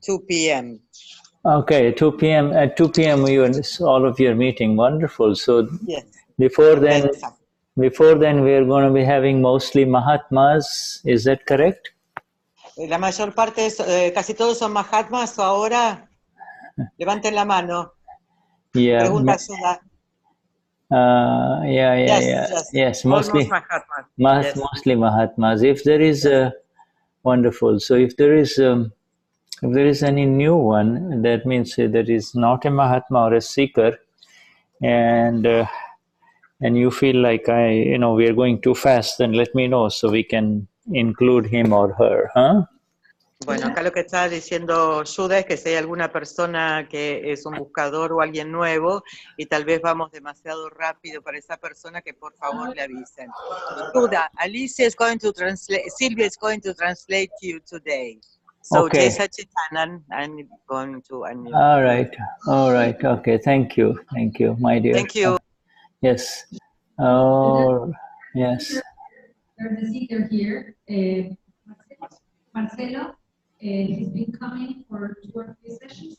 2 p.m. Okay, 2 p.m. At 2 p.m. All of your meeting. Wonderful. So Yes. before then, Exacto. we are going to be having mostly mahatmas. Is that correct? La mayor parte, casi todos son mahatmas ahora. Levanten la mano. Yeah. Pregunta Shuddha. Yes, mostly Mahatmas. mostly mahatmas. If there is wonderful. So if there is any new one, that means that is not a mahatma or a seeker, and you feel like we are going too fast, then let me know so we can include him or her, huh? Bueno, acá lo que está diciendo Shuddha es que si hay alguna persona que es un buscador o alguien nuevo y tal vez vamos demasiado rápido para esa persona, que por favor le avisen. Shuddha, Alicia is going to translate, Silvia is going to translate you today. So, Okay. Chitanan, I'm going to unmute. All right. Okay. Thank you, my dear. Thank you. Yes. Oh, yes. There's a seeker here, Marcelo. He's been coming for 2 or 3 sessions.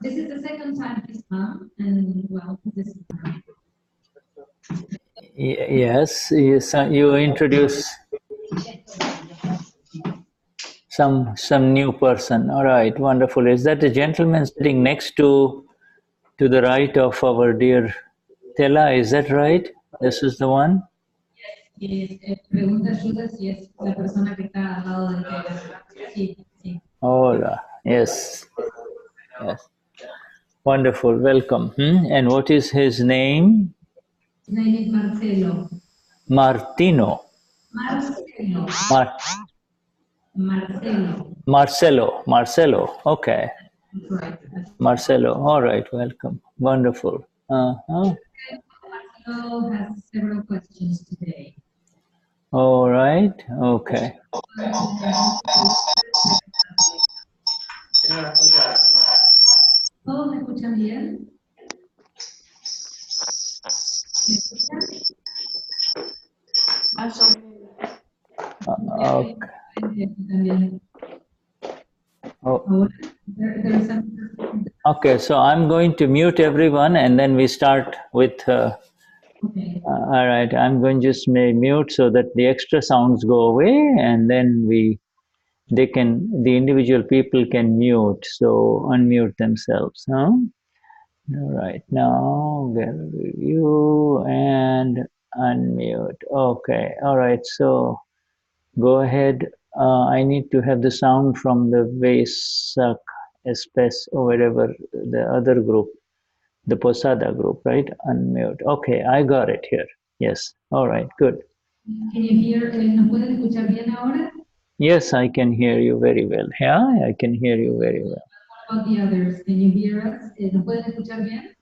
This is the second time he's come, and well, this is Yes. You introduce some new person. All right. Wonderful. Is that the gentleman sitting next to the right of our dear Tela? Is that right? This is the one? Pregunta Shuddha si es la persona que está al lado de Tela. Sí. Hola. Yes. Wonderful. Welcome. And what is his name? His name is Marcelo. Martino. Marcelo. Okay. That's right. Marcelo. All right. Welcome. Wonderful. Marcelo has several questions today. All right. Okay. ¿Todos me escuchan bien? ¿Me escuchan? Okay, so I'm going to mute everyone and then we start with Okay. all right, I'm going to just mute so that the extra sounds go away, and then the individual people can mute, so unmute themselves, huh? All right, now we'll review and unmute. Okay, all right, so go ahead. I need to have the sound from the Vesak Espes or wherever the other group, the Posada group, right? Unmute. Okay, I got it here. Yes. All right, good. Can you hear? ¿Nos pueden escuchar bien ahora? Yes, I can hear you very well. Yeah, I can hear you very well. What about the others? Can you hear us? ¿Nos pueden escuchar bien?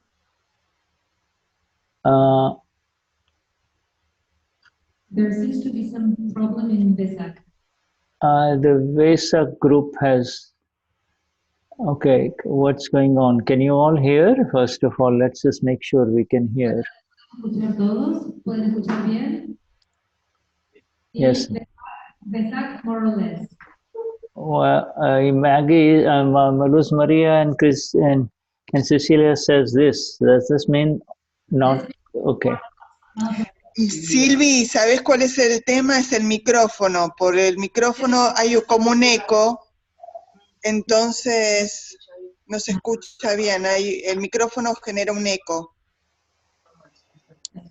There seems to be some problem in Vesak. The Vesak group has. Okay, what's going on? Can you all hear? First of all, let's just make sure we can hear. ¿Escuchar todos? ¿Pueden escuchar bien? Yes. Vesak, more or less. Well, Maggie, Luz Maria, and Chris and Cecilia says this. Does this mean not okay? Silvi, ¿sabes cuál es el tema? Es el micrófono. Por el micrófono hay como un eco, entonces no se escucha bien. El micrófono genera un eco.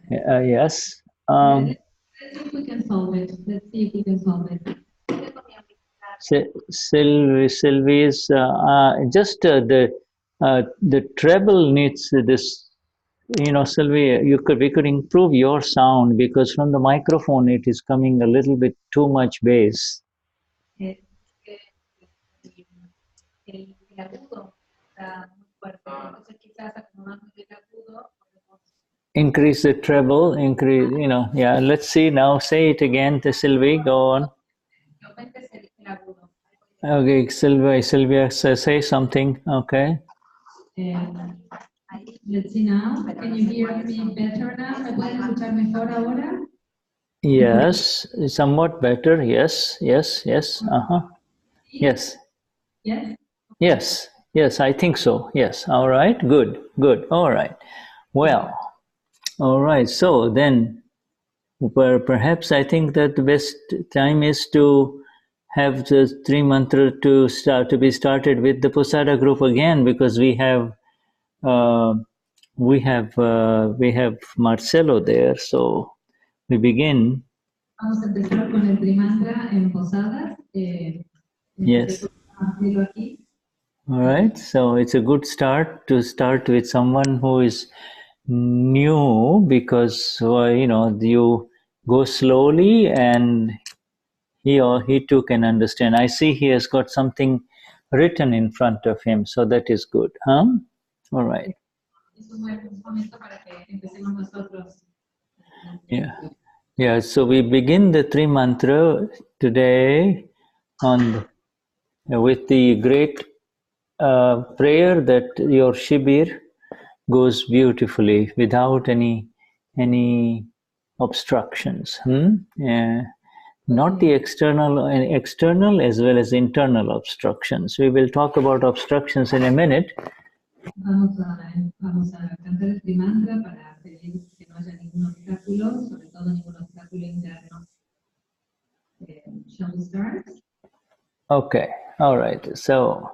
Yes. Let's see if we can solve it. Sylvie's just the treble needs this. You know, Sylvia, we could improve your sound because from the microphone it is coming a little bit too much bass. Increase the treble, yeah, let's see now, say it again to Sylvie, go on. Okay, Sylvia, say something, okay. Let's see now, can you hear me better now? ¿Me pueden escuchar mejor ahora? Yes, somewhat better, yes, uh-huh. Yes. Yes? Yes. Yes, I think so. Yes. All right. Good. Good. All right. Well, all right. So then, perhaps I think that the best time is to have the three mantra to be started with the Posada group again, because uh, we have Marcelo there. So we begin. Vamos a empezar con el trimantra en Posadas. Yes. Marcelo aquí. All right. So it's a good start to start with someone who is new, because you go slowly and he or he too can understand. I see he has got something written in front of him, so that is good. All right. Es un buen momento para que empecemos nosotros. Yeah. Yeah. So we begin the three mantra today with the great prayer that your shibir goes beautifully without any obstructions. Not the external as well as internal obstructions. We will talk about obstructions in a minute. Vamos a cantar el trimantra para pedir que no haya ningún obstáculo, sobre todo ningún obstáculo interno. Shall we start? Okay, all right. So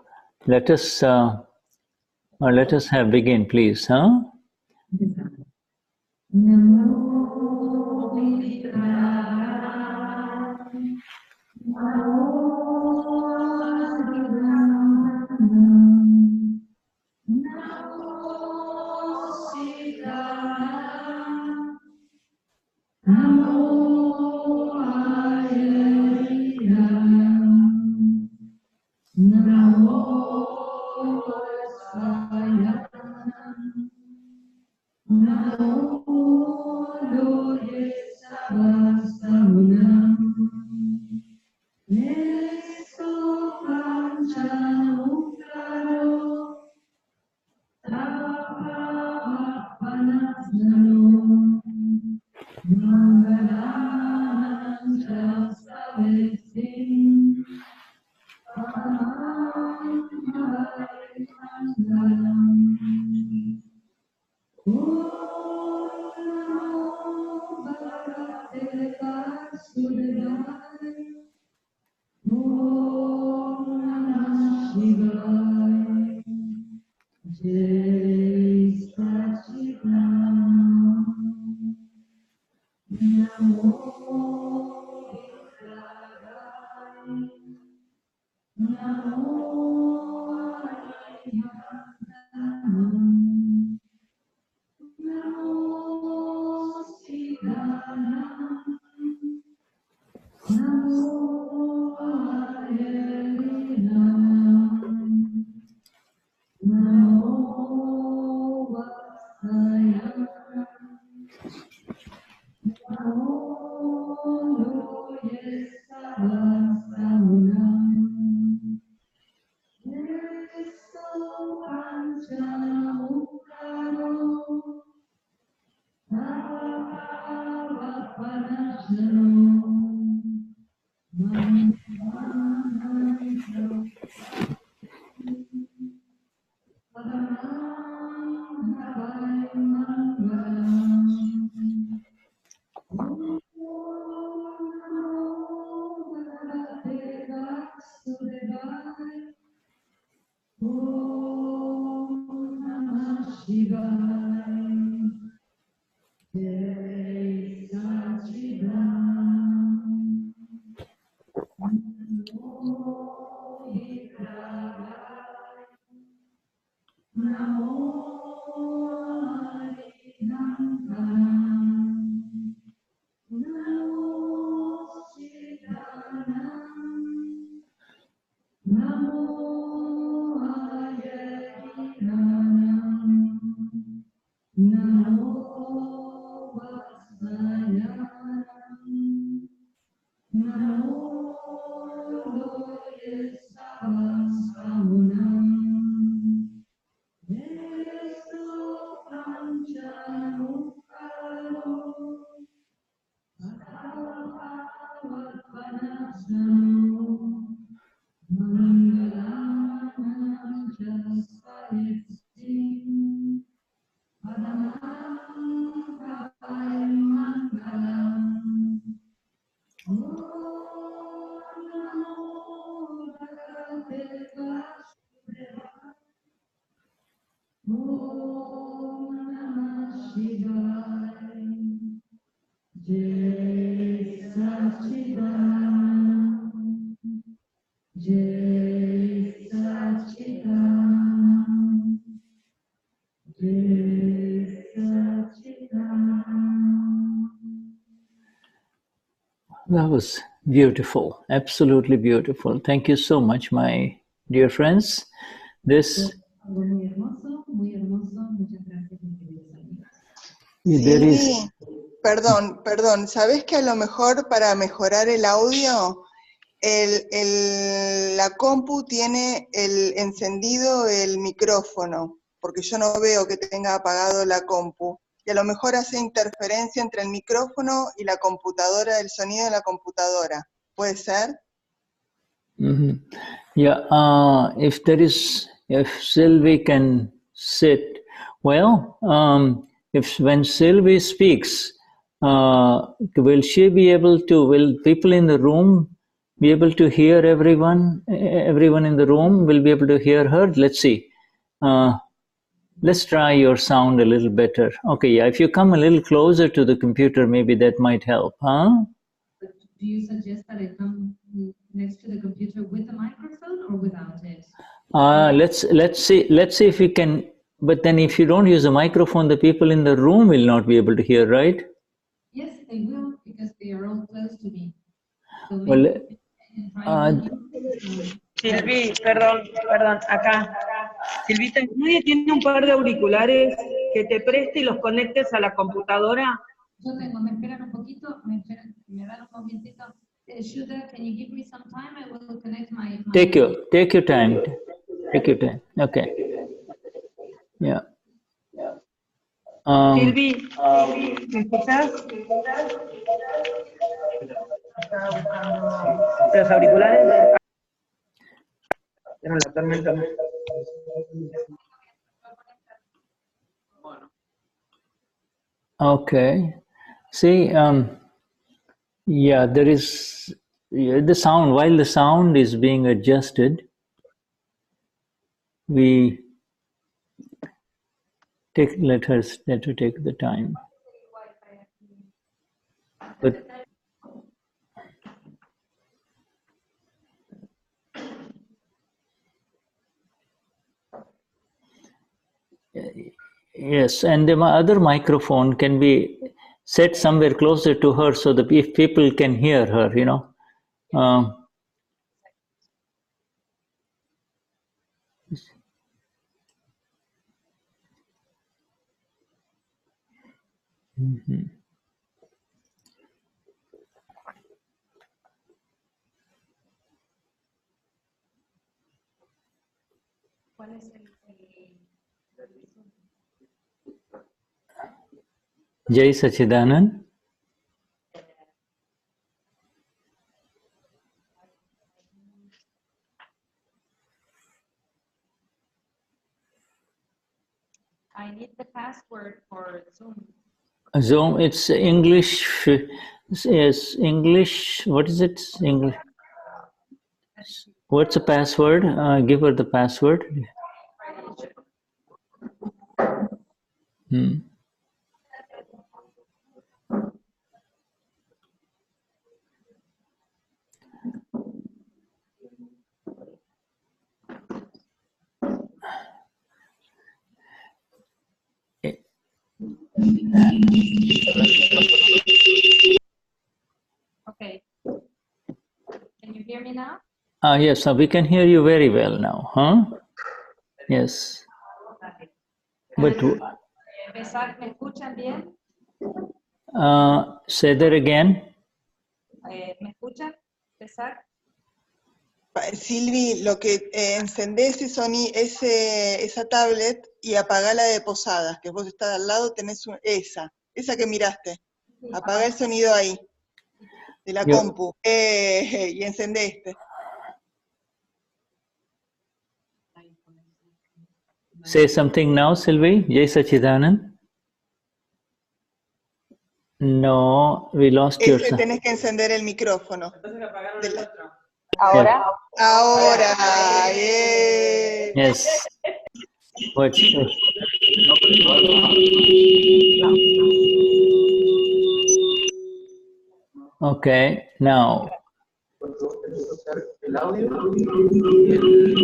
let us have begin, please. Empezamos. Namo Buddhaya. That was beautiful, absolutely beautiful. Thank you so much, my dear friends. This Algo muy hermoso, muy hermoso. Muchas gracias, mis queridos amigos. there is. Silvi, perdón, ¿sabés que a lo mejor para mejorar el audio, la compu tiene encendido el micrófono? Porque yo no veo que tenga apagado la compu. Y a lo mejor hace interferencia entre el micrófono y la computadora, el sonido de la computadora. ¿Puede ser? Mm-hmm. Yeah, if Sylvie can sit, well, when Sylvie speaks, will she be able to, will people in the room be able to hear everyone in the room will be able to hear her? Let's see. Let's try your sound a little better. Okay, yeah, if you come a little closer to the computer, maybe that might help, huh? Do you suggest that I come next to the computer with the microphone or without it? Let's see if we can. But then, if you don't use a microphone, the people in the room will not be able to hear, right? Yes, they will, because they are all close to me. So Well, maybe I can try Silvi, perdón, acá. Silvita, ¿nadie tiene un par de auriculares que te preste y los conectes a la computadora? Yo tengo, me esperan un poquito, me dan un momentito. Shuddha, can you give me some time? I will connect my... Take your time. Take your time. Okay. Yeah. Silvi, ¿me escuchás? Estaba buscando los auriculares. Era la tormenta. Okay. See, yeah, there is the sound. While the sound is being adjusted, we let her take the time. But yes, and the other microphone can be set somewhere closer to her so that if people can hear her, you know. Mm-hmm. ¿Cuál es el... Jai Sachidanand. I need the password for Zoom. Zoom, it's English. Yes, English. What is it? English. What's the password? Give her the password. Hmm. Okay. Can you hear me now? Yes, we can hear you very well now, huh? Yes. But Besar, ¿me escuchan bien? say that again. ¿Me escuchan? Besar. Silvi, lo que encendés esa tablet y apagala de posadas, que vos estás al lado, tenés esa que miraste. Apaga el sonido ahí, de la compu, y encendeste. Say something now, Sylvie. Jai Sachidanand. No, we lost your sound. Tenés que encender el micrófono. ¿Ahora? Ahora, yeah. Yes. What? Okay, now.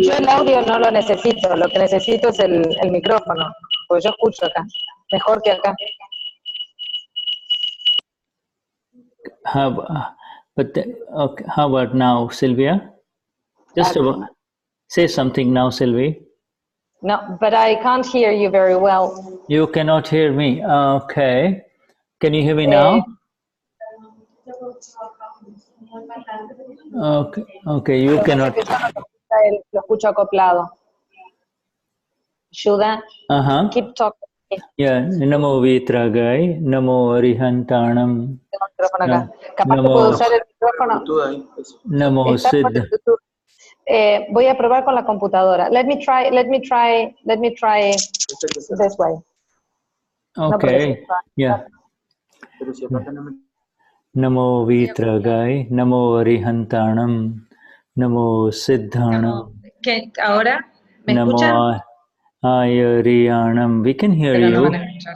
Yo el audio no lo necesito, lo que necesito es el micrófono, porque yo escucho acá, mejor que acá. But okay, how about now, Silvia? Just say something now, Sylvie. No, but I can't hear you very well. You cannot hear me. Okay. Can you hear me now? Okay. Okay. You cannot. Lo escucho acoplado. Shuddha, keep talking. Yeah. Namo Vitragai, Namo Arihantanam. Capaz que puedo usar el micrófono. Namo Siddha. Voy a probar con la computadora. Let me try this way. Okay. Yeah. Namo Vitragai, Namo Arihantanam, Namo Siddhanam. ¿Ahora me escuchan? Namo Ayariyanam. We can hear Pero no you. van a escuchar.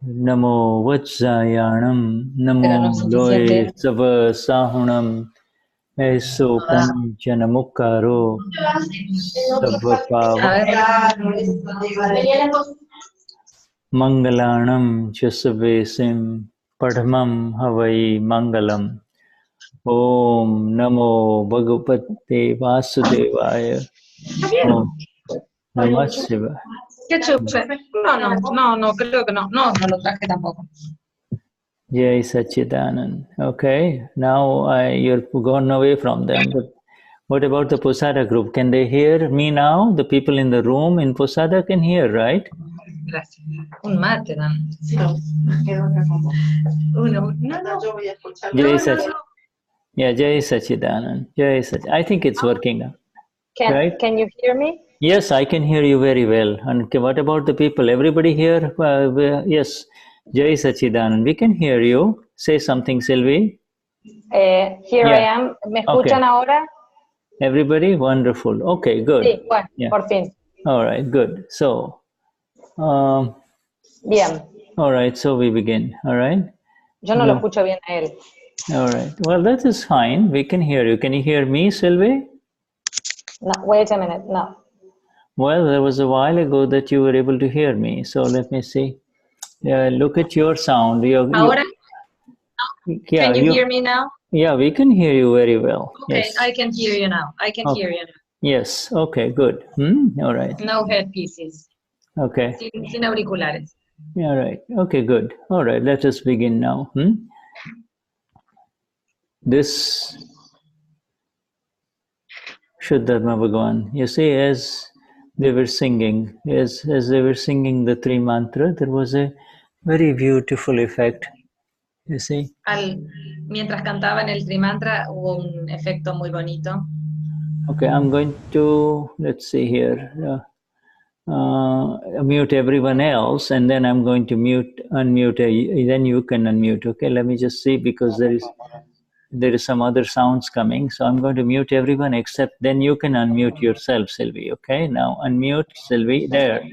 Namo Vatsayanam, Namo Loe Sava Sahunam, Eso Kanchanamukaro, Savapava, Mangalanam Chasavesim, Padmam Havai Mangalam. Om Namo Bhagavate Vasudevaya. Om Namah Shivaya. ¿Qué chupe? No, creo que no. No lo traje tampoco. Jai Sachidanand. Okay, now you're gone away from them. But what about the Posada group? Can they hear me now? The people in the room in Posada can hear, right? Gracias. Un mate, Dan. Uno. No. Jai Sach. Yeah, Jai Sachidanand. Jai Sach. I think it's working now. Right? Can you hear me? Yes, I can hear you very well. And what about the people? Everybody here? Yes. Jai Sachidanand. We can hear you. Say something, Sylvie. Here I am. ¿Me escuchan ahora? Everybody? Wonderful. Okay, good. Sí, bueno, por fin. All right, good. So, bien. All right, so we begin. All right? Yo no lo escucho bien a él. All right. Well, that is fine. We can hear you. Can you hear me, Sylvie? No, wait a minute. No. Well, there was a while ago that you were able to hear me. So let me see. Look at your sound. Ahora? Can you hear me now? Yeah, we can hear you very well. Okay, yes. I can hear you now. I can hear you now. Yes, okay, good. All right. No headpieces. Okay. Sin auriculares. All right. Okay, good. All right, let us begin now. This Vishuddhatma Bhagavan, you see, as they were singing, as they were singing the three mantra, there was a very beautiful effect. You see? Mientras cantaban el Trimantra, hubo un efecto muy bonito. Okay, I'm going to, let's see here, mute everyone else, and then I'm going to unmute, then you can unmute. Okay, let me just see, because there is some other sounds coming. So I'm going to mute everyone except, then you can unmute yourself, Sylvie. Okay, now unmute, Sylvie, there.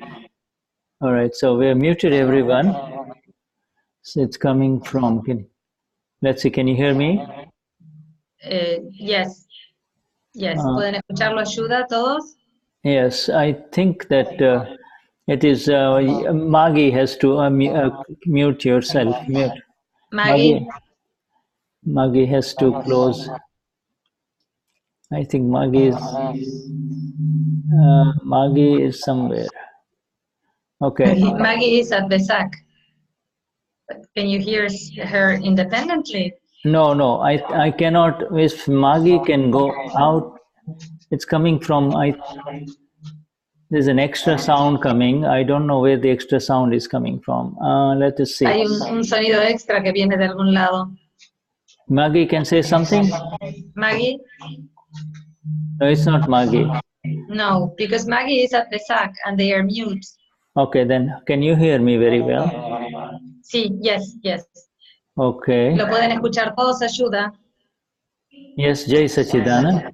All right, so we have muted everyone. So it's coming from, let's see, can you hear me? Yes. ¿Pueden escucharlo? ¿Ayuda todos? Yes, I think that it is, Maggie has to mute yourself. Mute. Maggie has to close. I think Maggie is somewhere. Okay. Maggie is at the SAC. Can you hear her independently? No, I cannot. If Maggie can go out, it's coming from, there's an extra sound coming. I don't know where the extra sound is coming from. Let us see. Hay un sonido extra que viene de algún lado. Maggie can say something? Maggie? No, it's not Maggie. No, because Maggie is at the SAC and they are mute. Okay, then can you hear me very well? Sí, yes. Okay. ¿Lo pueden escuchar todos? ¿Ayuda? Yes, Jai Sachidanand.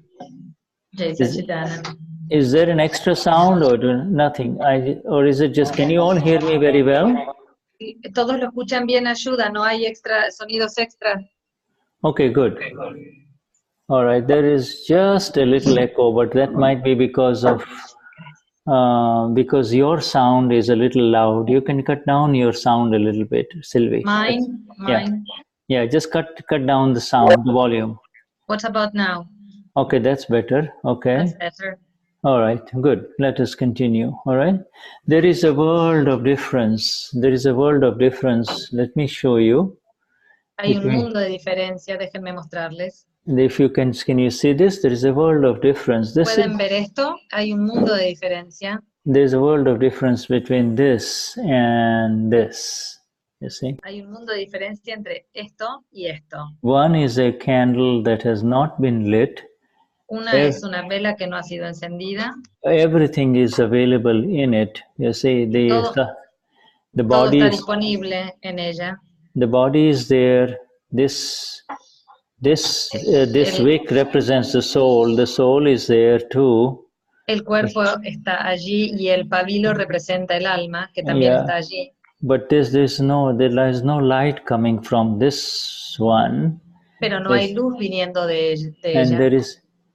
Jai Sachidanand. Is there an extra sound or nothing? Or is it just, can you all hear me very well? Todos lo escuchan bien, ayuda, no hay sonidos extra. Okay, good. All right, there is just a little echo, but that might be because of, because your sound is a little loud. You can cut down your sound a little bit, Sylvie. Mine? Yeah, just cut down the sound, the volume. What about now? Okay, that's better. Okay. That's better. All right, good. Let us continue. All right. There is a world of difference. There is a world of difference. Let me show you. Hay un mundo de diferencia, déjenme mostrarles. If you can you see this? There is a world of difference. ¿Pueden ver esto? Hay un mundo de diferencia. There's a world of difference between this and this. You see? Hay un mundo de diferencia entre esto y esto. One is a candle that has not been lit. Una es una vela que no ha sido encendida. Everything is available in it. You see, the body todo está is disponible en ella. The body is there. This wick represents the soul. The soul is there too. El cuerpo está allí y el pabilo representa el alma, que también está allí. But there is no light coming from this one. Pero no hay luz viniendo de ella.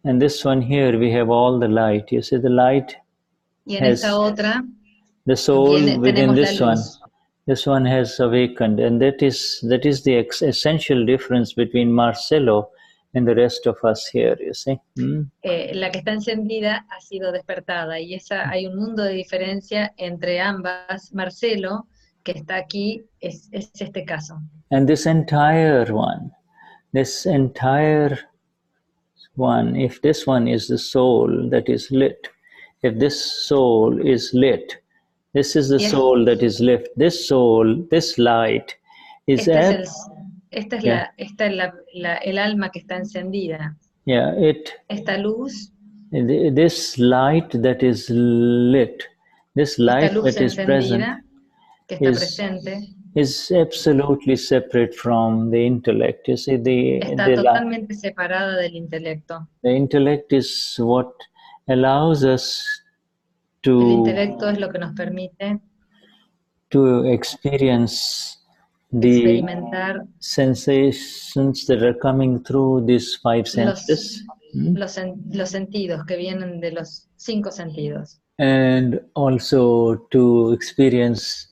And this one here, we have all the light. You see the light. Y en esta otra, the soul within this one. luz. This one has awakened, and that is the essential difference between Marcelo and the rest of us here, you see. La que está encendida ha sido despertada, y hay un mundo de diferencia entre ambas. Marcelo, que está aquí, es este caso. And this entire one, if this one is the soul that is lit, if this soul is lit, this is the soul that is lit. This soul, this light is el alma que está encendida. Yeah, esta luz. This light that is lit, this light that is present, que está presente, is absolutely separate from the intellect. You see, está totalmente separada del intelecto. The intellect is what allows us El intelecto es lo que nos permite to experience the sensations that are coming through these five senses. Los sentidos que vienen de los 5 sentidos. And also to experience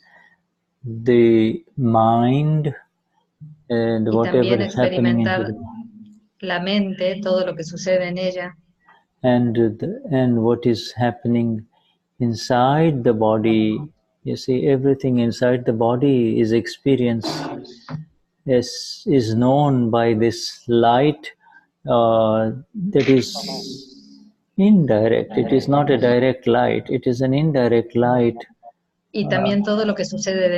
the mind and whatever is happening in the la mente, todo lo que sucede en ella. And what is happening inside the body. You see, everything inside the body is experienced, is known by this light that is indirect. It is not a direct light, it is an indirect light. Y también todo lo que sucede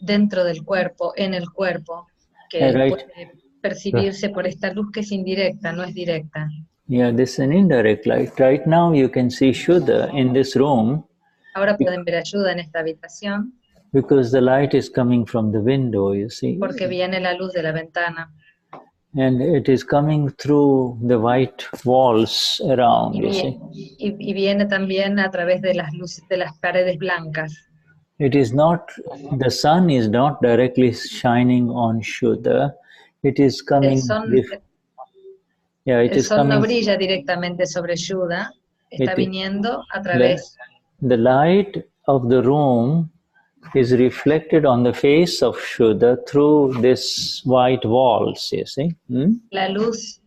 dentro del cuerpo, en el cuerpo, que puede percibirse por esta luz que es indirecta, no es directa. Yeah, this is an indirect light. Right now you can see Shuddha in this room. Ahora pueden ver a Shuddha en esta habitación. Because the light is coming from the window, you see. Porque viene la luz de la ventana. And it is coming through the white walls around, you see. Y viene también a través de las luces de las paredes blancas. It is not, the sun is not directly shining on Shuddha. It is coming. El sol no brilla directamente sobre Shuddha, está viniendo a través. The light of the room is reflected on the face of Shuddha through this white walls, you see. La luz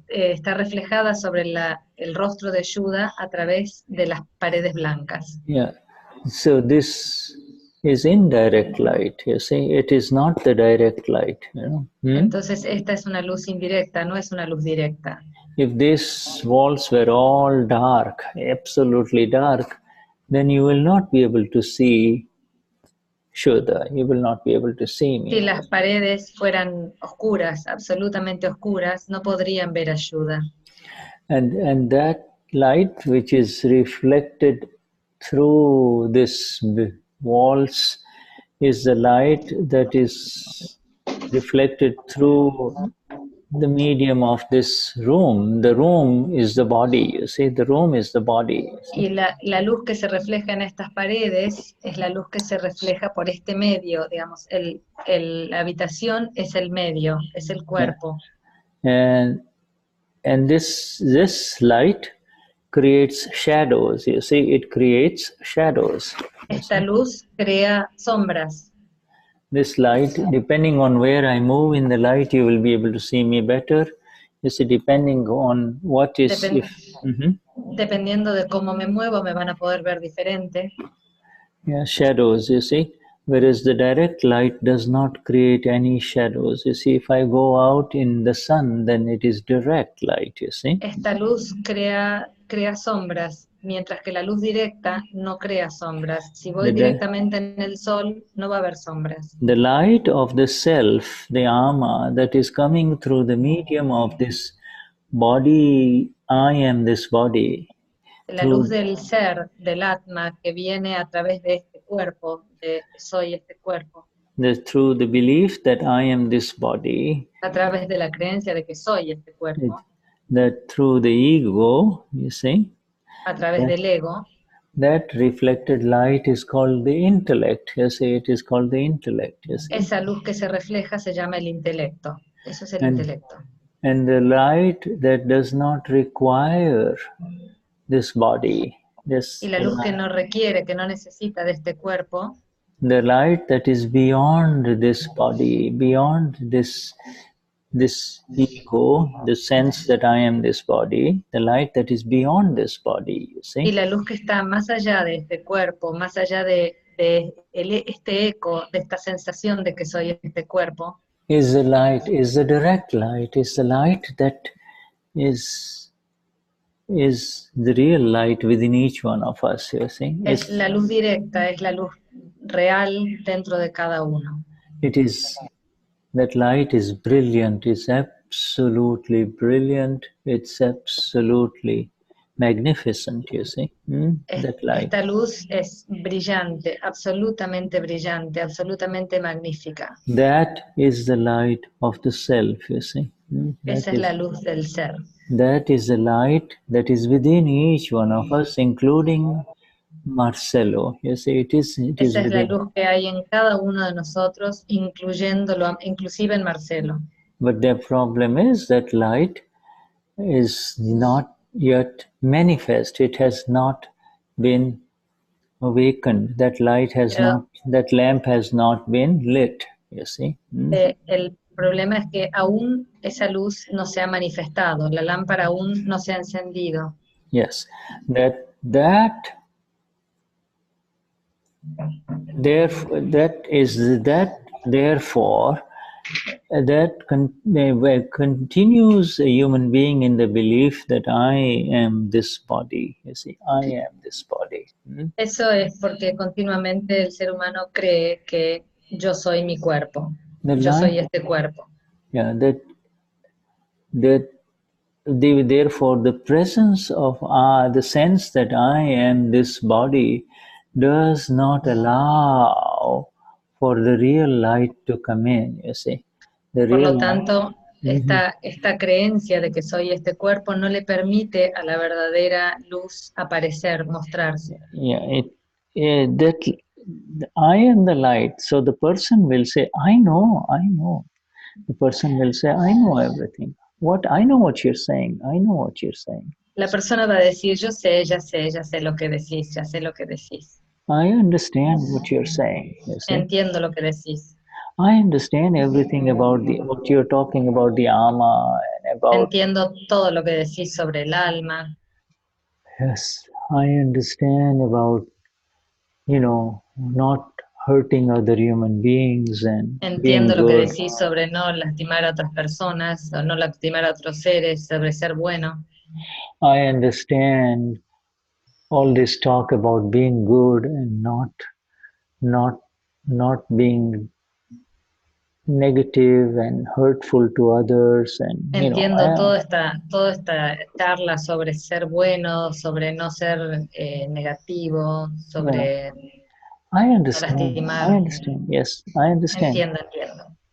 está reflejada sobre el rostro de Shuddha a través de las paredes blancas. Yeah, so this is indirect light, you see. It is not the direct light, you know. Entonces esta es una luz indirecta, no es una luz directa. If these walls were all dark, absolutely dark, then you will not be able to see Shuddha. You will not be able to see me. Si las paredes fueran oscuras, absolutamente oscuras, no podrían ver a Shuddha. And that light which is reflected through this walls is the light that is reflected through the medium of this room. The room is the body, you see, the room is the body. Y la luz que se refleja en estas paredes es la luz que se refleja por este medio, digamos, la habitación es el medio, es el cuerpo. And this light creates shadows, you see, it creates shadows. Esta luz crea sombras. This light, depending on where I move in the light, you will be able to see me better. You see, depending on what is, Depen- Mhm. Dependiendo de cómo me muevo, me van a poder ver diferente. Yeah, shadows, you see. Whereas the direct light does not create any shadows. You see, if I go out in the sun, then it is direct light, you see. Esta luz crea sombras, mientras que la luz directa no crea sombras. Si voy directamente en el sol, no va a haber sombras. The light of the self, the Ama, that is coming through the medium of this body, I am this body. La luz del ser, del Atma, que viene a través de este cuerpo, de soy este cuerpo. Through the belief that I am this body. A través de la creencia de que soy este cuerpo. That through the ego, you see. A través del ego. That reflected light is called the intellect. You see, it is called the intellect. You see. Esa luz que se refleja se llama el intelecto. Eso es el intelecto. And the light that does not require this body. Y la luz que no requiere, que no necesita de este cuerpo. The light that is beyond this body, beyond this ego, the sense that I am this body, the light that is beyond this body, you see. Y la luz que está más allá de este cuerpo, más allá de este eco, de esta sensación de que soy este cuerpo. Is the light, is the direct light, is the light that is the real light within each one of us, you see. Es la luz directa, es la luz real dentro de cada uno. It is, that light is brilliant, it's absolutely brilliant, it's absolutely magnificent, you see. That light. Esta luz es brillante, absolutamente magnífica. That is the light of the self, you see. Esa es la luz del ser. That is the light that is within each one of us, including Marcelo. You see, Esa es la luz que hay en cada uno de nosotros, incluyéndolo, inclusive en Marcelo. But the problem is that light is not yet manifest. It has not been awakened. That light has not, that lamp has not been lit, you see. El problema es que aún esa luz no se ha manifestado, la lámpara aún no se ha encendido. Yes, therefore, that continues a human being in the belief that I am this body. You see, I am this body. Eso es porque continuamente el ser humano cree que yo soy mi cuerpo, yo soy este cuerpo. Yeah, therefore the presence of the sense that I am this body does not allow for the real light to come in, you see. Por lo tanto, esta creencia de que soy este cuerpo no le permite a la verdadera luz aparecer, mostrarse. Yeah, that I am the light, so the person will say, I know. The person will say, I know everything. I know what you're saying. I know what you're saying. La persona va a decir, yo sé lo que decís, ya sé lo que decís. I understand what you're saying. You see? Entiendo lo que decís. I understand everything about what you're talking about the Ama and about. Entiendo todo lo que decís sobre el alma. Yes, I understand about, not hurting other human beings and entiendo lo good. que decís sobre no lastimar a otras personas o no lastimar a otros seres, sobre ser bueno. I understand all this talk about being good and not being negative and hurtful to others and entiendo toda esta charla sobre ser bueno, sobre no ser negativo, sobre I understand. lastimar. I understand. Yes, I understand. Entiendo.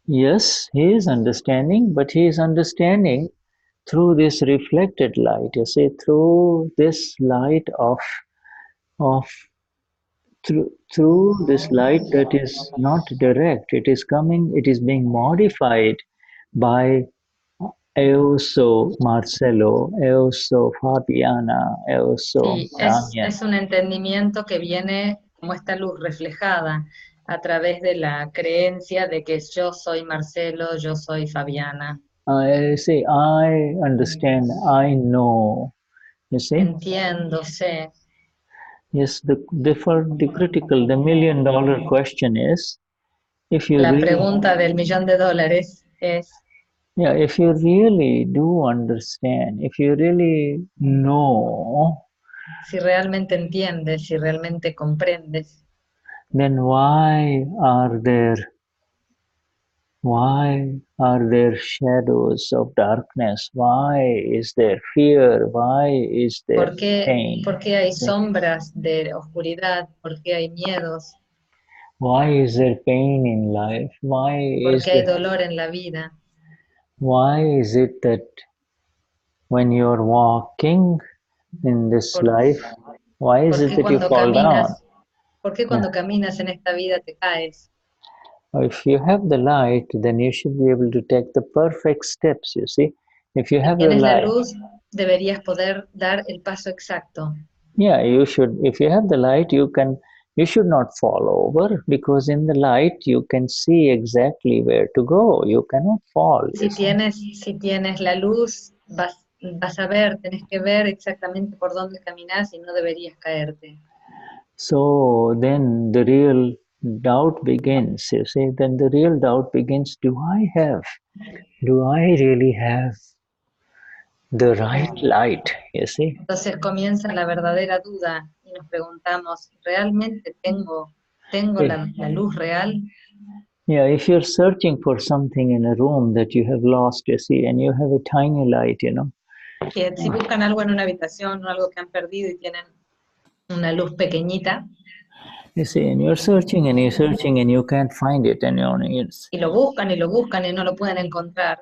Yes, he is understanding, but he is understanding through this reflected light. You see, through this light through this light that is not direct. It is being modified by Euso Marcelo, Euso Fabiana, Euso Sí, es un entendimiento que viene como esta luz reflejada a través de la creencia de que yo soy Marcelo, yo soy Fabiana. I say, I understand, I know. You see? Entiendo, sé. Yes, the critical, the $1,000,000 question is, if you La really, pregunta del $1,000,000 es, yeah, if you really do understand, if you really know, si realmente entiendes, si realmente comprendes, then why are there shadows of darkness? Why is there fear? Why is there pain? por qué hay sombras de oscuridad? ¿Por qué hay miedos? Why is there pain in life? Why ¿Por is qué hay there, dolor en la vida? why is it that when you're walking in this Por- life, why is ¿Por it qué that you cuando fall down? caminas, por qué Yeah. cuando caminas en esta vida te caes? If you have the light, then you should be able to take the perfect steps, you see. If you Si have the tienes la light, luz, deberías poder dar el paso exacto. yeah, you should, if you have the light, you should not fall over, because in the light you can see exactly where to go. You cannot fall. Si tienes la luz, vas a ver, tenés que ver exactamente por dónde caminas y no deberías caerte. So then the real doubt begins, you see, then the real doubt begins, do I really have the right light, you see? Entonces comienza la verdadera duda y nos preguntamos, ¿realmente tengo Yeah. la luz real? Yeah, if you're searching for something in a room that you have lost, you see, and you have a tiny light, you know. Que si buscan algo en una habitación o algo que han perdido y tienen una luz pequeñita, You see, and you're searching and you can't find it, and it's, y lo buscan y no lo pueden encontrar,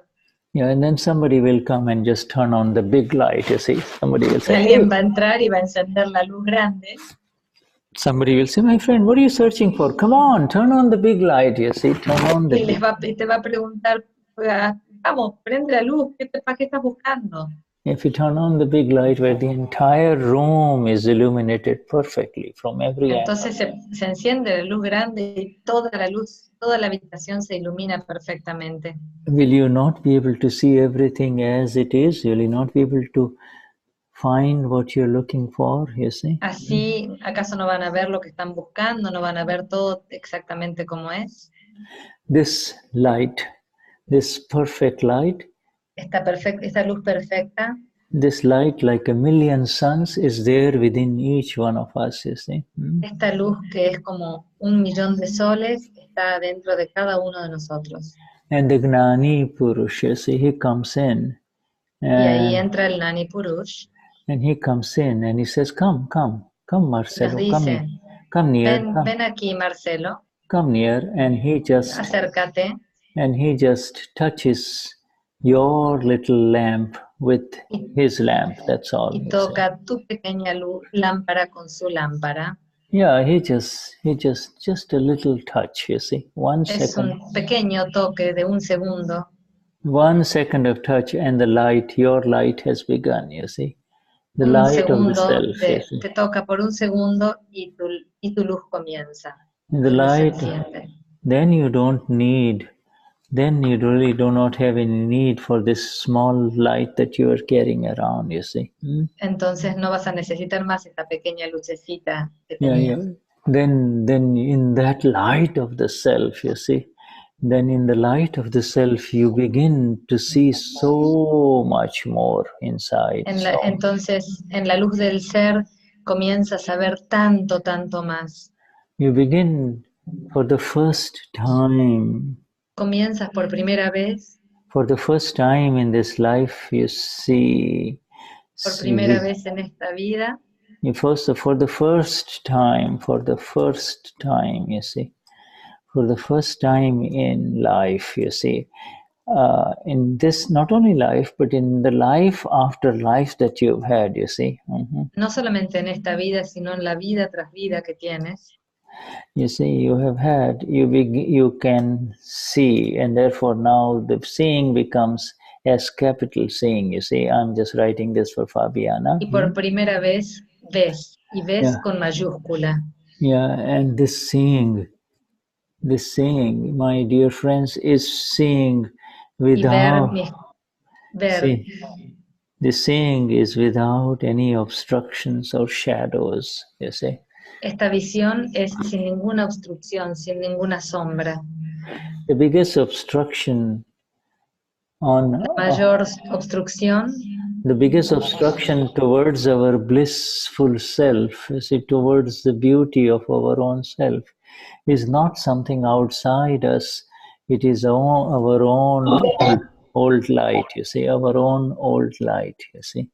yeah, and then somebody will come and just turn on the big light, you see. Somebody will y say, alguien hey, va a entrar y va a encender la luz grande, somebody will say, my friend, what are you searching for? Come on, turn on the big light, you see, turn on the y big. te va a preguntar, vamos, prende la luz, ¿para qué estás buscando? If you turn on the big light where the entire room is illuminated perfectly from every angle, Entonces se enciende la luz grande y toda la luz, toda la habitación se ilumina perfectamente. will you not be able to see everything as it is? Will you not be able to find what you're looking for, you see? Así, ¿acaso no van a ver lo que están buscando? ¿No van a ver todo exactamente como es? This light, this perfect light, Esta luz perfecta, this light like a million suns is there within each one of us, you see? esta luz que es como 1.000.000 de soles, está dentro de cada uno de nosotros. And the Gnani Purush, you see, he comes in Y ahí and, entra el Gnani Purush and he comes in and he says, come, Marcelo, y nos dice, come near, ven aquí, Marcelo, come near, and he acércate, just touches your little lamp with his lamp. That's all. y toca tu pequeña lámpara con su lámpara. Yeah, he just a little touch, you see. 1 Es second. un pequeño toque de 1 segundo. 1 second of touch and the light, your light has begun, you see. The Un light of the segundo self, you see. te toca por 1 segundo y tu luz comienza. The Tu luz se light, enciende. then you really do not have any need for this small light that you are carrying around, you see. Entonces no vas a necesitar más esta pequeña lucecita que Yeah. tenías. Then in that light of the self, you see, then in the light of the self, you begin to see so much more inside. Entonces, en la luz del ser, comienzas a ver tanto, tanto más. You begin for the first time. Comienzas por primera vez. For the first time in this life, you see. Por primera vez en esta vida. For the first time, you see. For the first time in life, you see. In this, not only life, but in the life after life that you've had, you see. No solamente en esta vida, sino en la vida tras vida que tienes. You see, you have had, you can see, and therefore now the seeing becomes S capital seeing, you see. I'm just writing this for Fabiana. Y por primera vez ves, y ves Yeah. con mayúscula. Yeah, and this seeing, my dear friends, is seeing without ver. See, the seeing is without any obstructions or shadows, you see. Esta visión es sin ninguna obstrucción, sin ninguna sombra. The biggest obstruction on La mayor obstrucción, the biggest obstruction towards our blissful self, you see, towards the beauty of our own self, is not something outside us. It is our own old light, you see, our own old light, you see.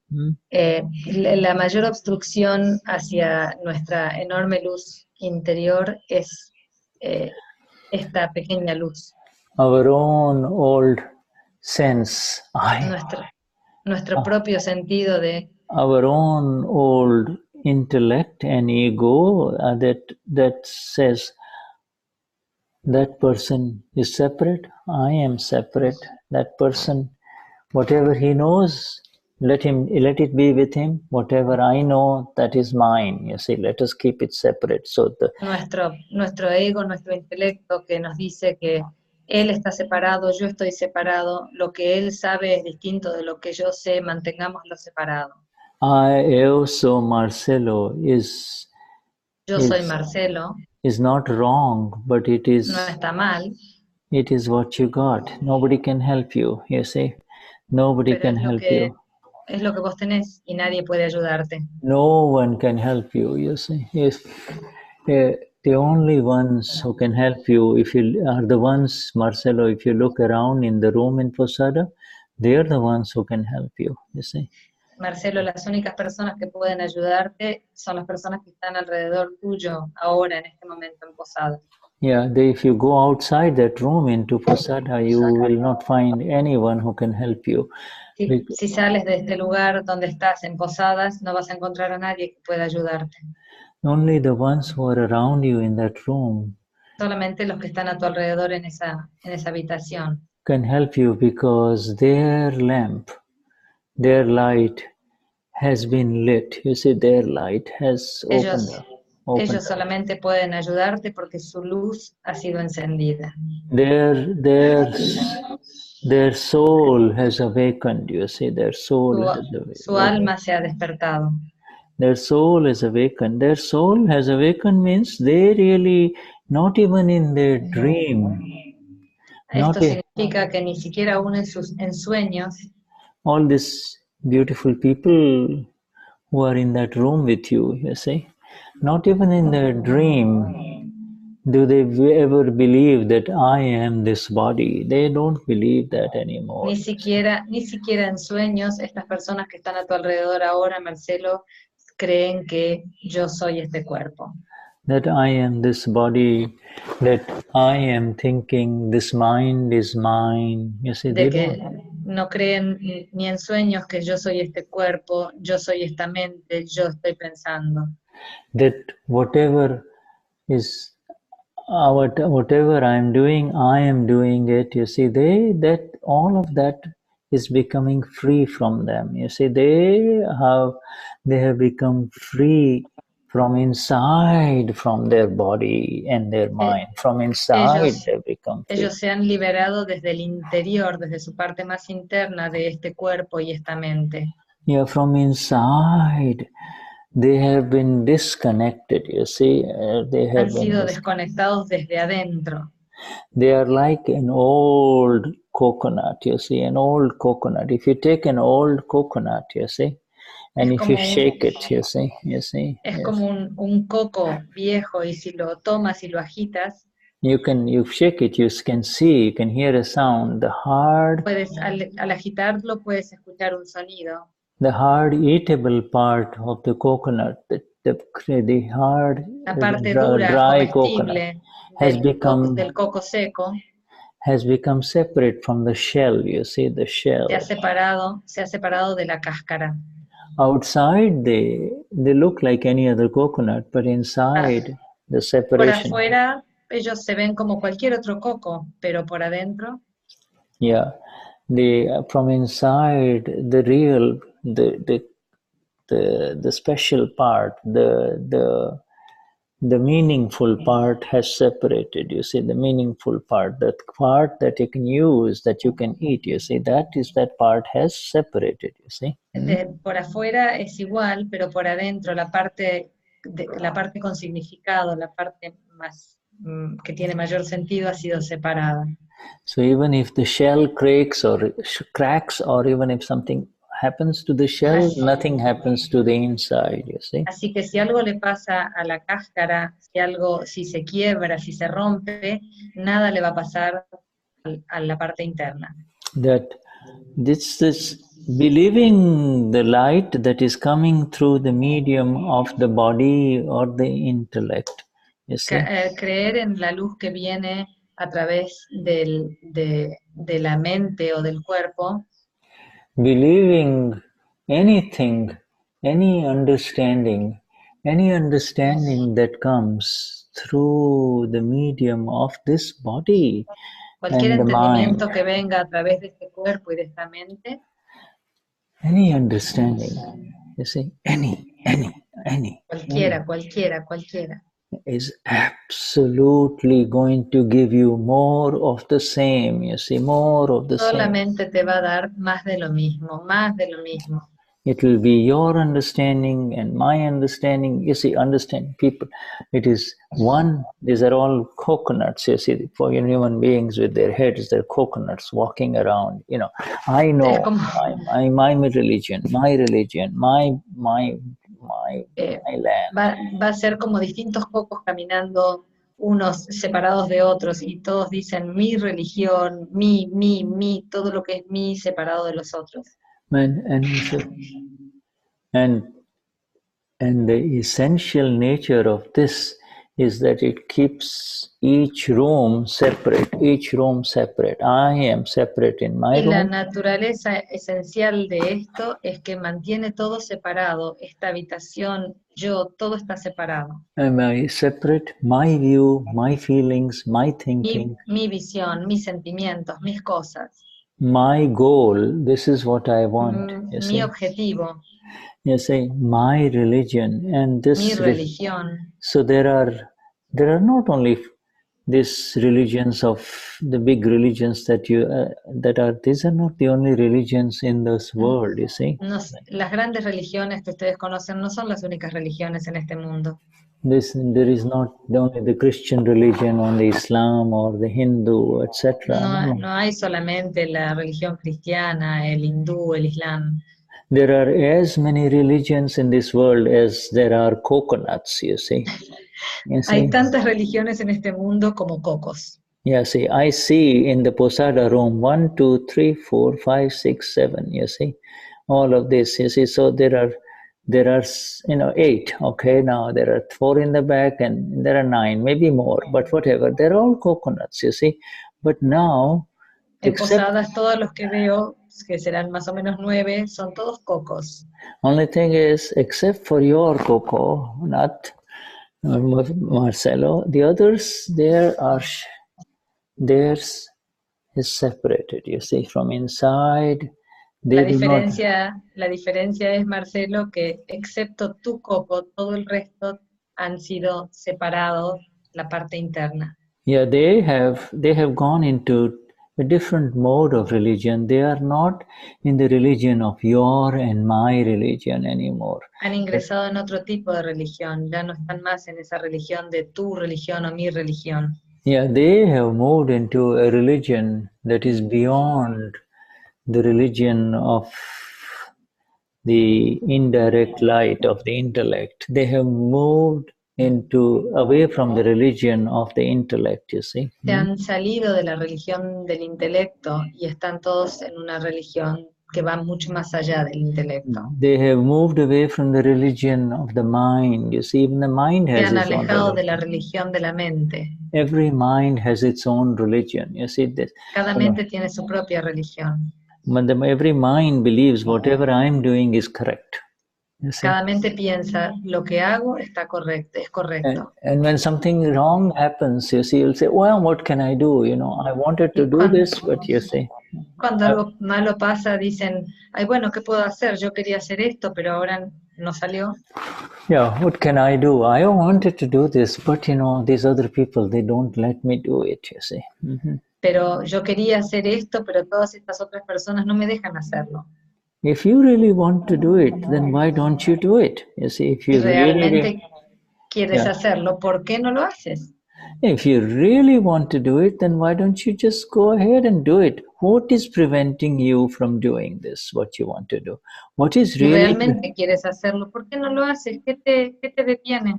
la mayor obstrucción hacia nuestra enorme luz interior es esta pequeña luz. Our own old sense, Nuestro propio sentido de our own old intellect and ego that says that person is separate, I am separate. That person, whatever he knows, let it be with him. Whatever I know, that is mine. You see, let us keep it separate. So nuestro ego, nuestro intelecto que nos dice que él está separado, yo estoy separado, lo que él sabe es distinto de lo que yo sé, mantengámoslo separado. I also Marcelo Yo soy Marcelo. Is not wrong, but it is. No está mal. It is what you got. Nobody can help you. You see, nobody can help you. Es lo que vos tenés y nadie puede ayudarte. No one can help you. You see, if the only ones who can help you, if you are the ones, Marcelo, if you look around in the room in Posada, they are the ones who can help you. You see. Marcelo, las únicas personas que pueden ayudarte son las personas que están alrededor tuyo ahora, en este momento, en Posada. Yeah, if you go outside that room into Posada, you will not find anyone who can help you. Si sales de este lugar donde estás, en Posadas, no vas a encontrar a nadie que pueda ayudarte. Only the ones who are around you in that room. Solamente los que están a tu alrededor en esa habitación. Can help you because their lamp, their light has been lit. You see, their light has opened up. Ellos solamente pueden ayudarte porque su luz ha sido encendida. Their soul has awakened. You see, their soul has awakened. Su alma se ha despertado. Their soul has awakened. Their soul has awakened means they really, not even in their dream. Esto significa que ni siquiera aún en sueños. All these beautiful people who are in that room with you, you see, not even in their dream do they ever believe that I am this body. They don't believe that anymore. Ni siquiera en sueños, estas personas que están a tu alrededor ahora, Marcelo, creen que yo soy este cuerpo. That I am this body, that I am thinking, this mind is mine. You see, de que no creen ni en sueños que yo soy este cuerpo, yo soy esta mente, yo estoy pensando. That whatever is whatever I am doing it. You see, that all of that is becoming free from them. You see, they have become free from inside, from their body and their mind. From inside, they become free. Ellos se han liberado desde el interior, desde su parte más interna de este cuerpo y esta mente. Yeah, from inside. They have been disconnected, you see. Han sido desconectados desde adentro. They are like an old coconut, you see, an old coconut. If you take an old coconut, you see, and if you shake it, you see. Es como un coco viejo y si lo tomas y lo agitas, you shake it, you can hear a sound. Al agitarlo puedes escuchar un sonido. The hard eatable part of the coconut, the hard la parte dura, dry coconut del coco seco has become separate from the shell. You see, the shell. Se ha separado de la cáscara. Outside they look like any other coconut, but inside the separation. Por afuera ellos se ven como cualquier otro coco, pero por adentro. Yeah, from inside the real, the special part, the the meaningful part has separated. You see, the meaningful part, that part that you can use, that you can eat, you see, that part has separated, you see. Por afuera es igual, pero por adentro la parte con significado, la parte más que tiene mayor sentido ha sido separada. So even if the shell cracks or even if something happens to the shell, nothing happens to the inside, you see. Así que si algo le pasa a la cáscara, si se quiebra, si se rompe, nada le va a pasar a la parte interna. That this believing the light that is coming through the medium of the body or the intellect, you see. Creer en la luz que viene a través de la mente o del cuerpo. Believing anything, any understanding that comes through the medium of this body Cualquier and the entendimiento mind. que venga a través de este cuerpo y de esta mente. Any understanding, you see, any. Cualquiera. Is absolutely going to give you more of the same, you see, more of the Solamente same. te va a dar más de lo mismo. It will be your understanding and my understanding. You see, understand people. It is one, these are all coconuts, you see, for human beings with their heads, they're coconuts walking around, you know. I know my religion, my land. Va a ser como distintos cocos caminando, unos separados de otros, y todos dicen mi religión, mi, todo lo que es mi separado de los otros. And the essential nature of this is that it keeps each room separate. I am separate in my room. Y la naturaleza esencial de esto es que mantiene todo separado, esta habitación, yo, todo está separado. Am I separate? My view, my feelings, my thinking. Mi visión, mis sentimientos, mis cosas. My goal, this is what I want. Mi objetivo. You say my religion and this. Mi religión. So there are not only these religions of the big religions these are not the only religions in this world, you see. Las grandes religiones que ustedes conocen no son las únicas religiones en este mundo. There is not only the Christian religion, only Islam or the Hindu, etc. No hay solamente la religión cristiana, el hindú, el islam. There are as many religions in this world as there are coconuts, you see. Hay tantas religiones en este mundo como cocos. Yeah, see, I see in the Posada room 1, 2, 3, 4, 5, 6, 7, you see. All of this, you see. So there are 8, okay, now there are 4 in the back and there are 9, maybe more, but whatever, they're all coconuts, you see. But now, en Posadas todos los que veo, que serán más o menos 9, son todos cocos. Only thing is, except for your coco nut, Marcelo, the others, theirs is separated, you see, from inside. La diferencia es, Marcelo, que excepto tu coco, todo el resto han sido separados, la parte interna. Yeah, they have gone into a different mode of religion. They are not in the religion of your and my religion anymore. Han ingresado en otro tipo de religión, ya no están más en esa religión de tu religión o mi religión. Yeah, they have moved into a religion that is beyond the religion of the indirect light of the intellect. They have moved away from the religion of the intellect, you see. Se han salido de la religión del intelecto y están todos en una religión que va mucho más allá del intelecto. They have moved away from the religion of the mind. You see, even the mind has its own religion. Se han alejado de la religión de la mente. Every mind has its own religion. You see this. Cada mente tiene su propia religión. But every mind believes whatever I am doing is correct. Cada mente piensa, lo que hago está correcto, es correcto. And when something wrong happens, you see, you'll say, well, what can I do? You know, I wanted to do this, but you see. Cuando algo malo pasa, dicen, ay, bueno, ¿qué puedo hacer? Yo quería hacer esto, pero ahora no salió. Yeah, what can I do? I wanted to do this, but you know, these other people, they don't let me do it, you see. Pero yo quería hacer esto, pero todas estas otras personas no me dejan hacerlo. If you really want to do it, then why don't you do it? You see, if Si you realmente quieres Yeah. hacerlo, ¿por qué no lo haces? if you really want to do it, then why don't you just go ahead and do it? What is preventing you from doing this, what you want to do? What is Si really realmente quieres hacerlo, ¿por qué no lo haces? ¿Qué te detiene?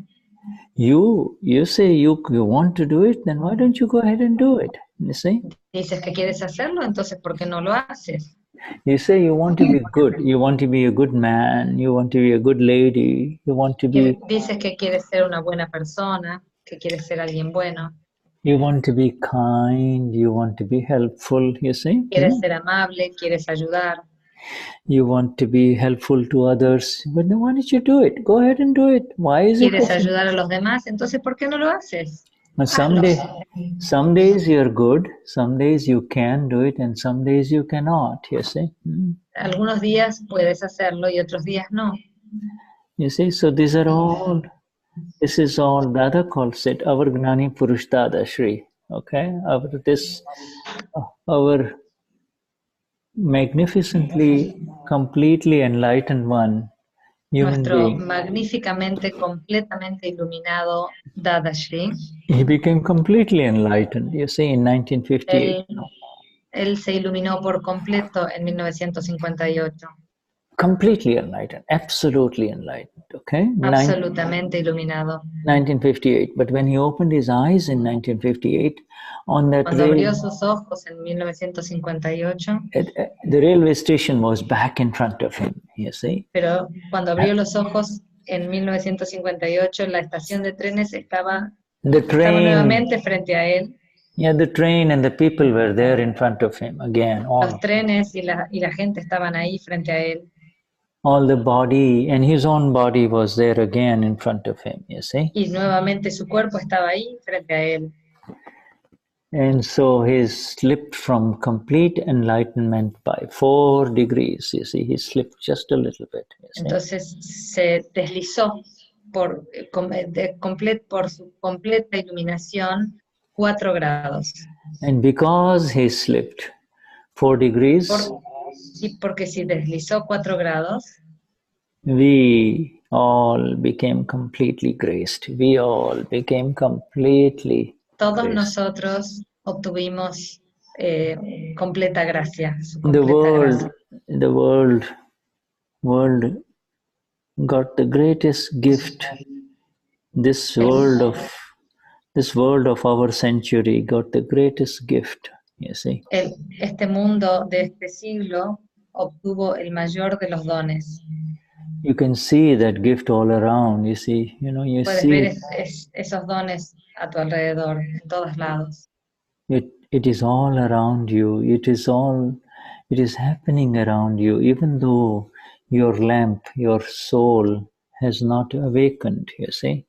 you say you want to do it, then why don't you go ahead and do it? You see? Dices que quieres hacerlo, entonces ¿por qué no lo haces? You say you want to be good, you want to be a good man, you want to be a good lady, you want to be Dices que quieres ser una buena persona, que quieres ser alguien bueno, you want to be kind, you want to be helpful, you see? quieres ser amable, quieres ayudar, You want to be helpful to others, but then why don't you do it? Go ahead and do it. Why is it quieres that ayudar a los demás, entonces ¿por qué no lo haces? some days you're good, some days you can do it, and some days you cannot, you see? Algunos días puedes hacerlo y otros días no. You see, so these are all, this is all, Dada calls it, our Gnani Purush Dadashri, okay? Our magnificently, completely enlightened one, human Nuestro being. magníficamente, completamente iluminado Dadashri, He became completely enlightened, you see, in 1958. él se iluminó por completo en 1958. Completely enlightened, absolutely enlightened, okay? Absolutamente iluminado. 1958. But when he opened his eyes in 1958, on that Cuando abrió sus ojos en 1958, the railway station was back in front of him, you see? pero cuando abrió los ojos en 1958, la estación de trenes estaba nuevamente frente a él. Yeah, the train and the people were there in front of him again. Los trenes y la gente estaban ahí frente a él. All the body and his own body was there again in front of him, you see? Y nuevamente su cuerpo estaba ahí frente a él. And so he slipped from complete enlightenment by 4 degrees, you see? He slipped just a little bit, you see? Entonces se deslizó por su completa iluminación 4 grados. And because he slipped 4 degrees, porque si deslizó 4 grados, we all became completely graced. We all became completely todos graced. nosotros obtuvimos completa gracia. The world got the greatest gift. This world of our century got the greatest gift, you see. Este mundo de este siglo obtuvo el mayor de los dones. You can see that gift all around, you see, Puedes ver esos dones a tu alrededor, en todos lados. It is all around you. It is happening around you, even though your lamp, your soul has not awakened, you see.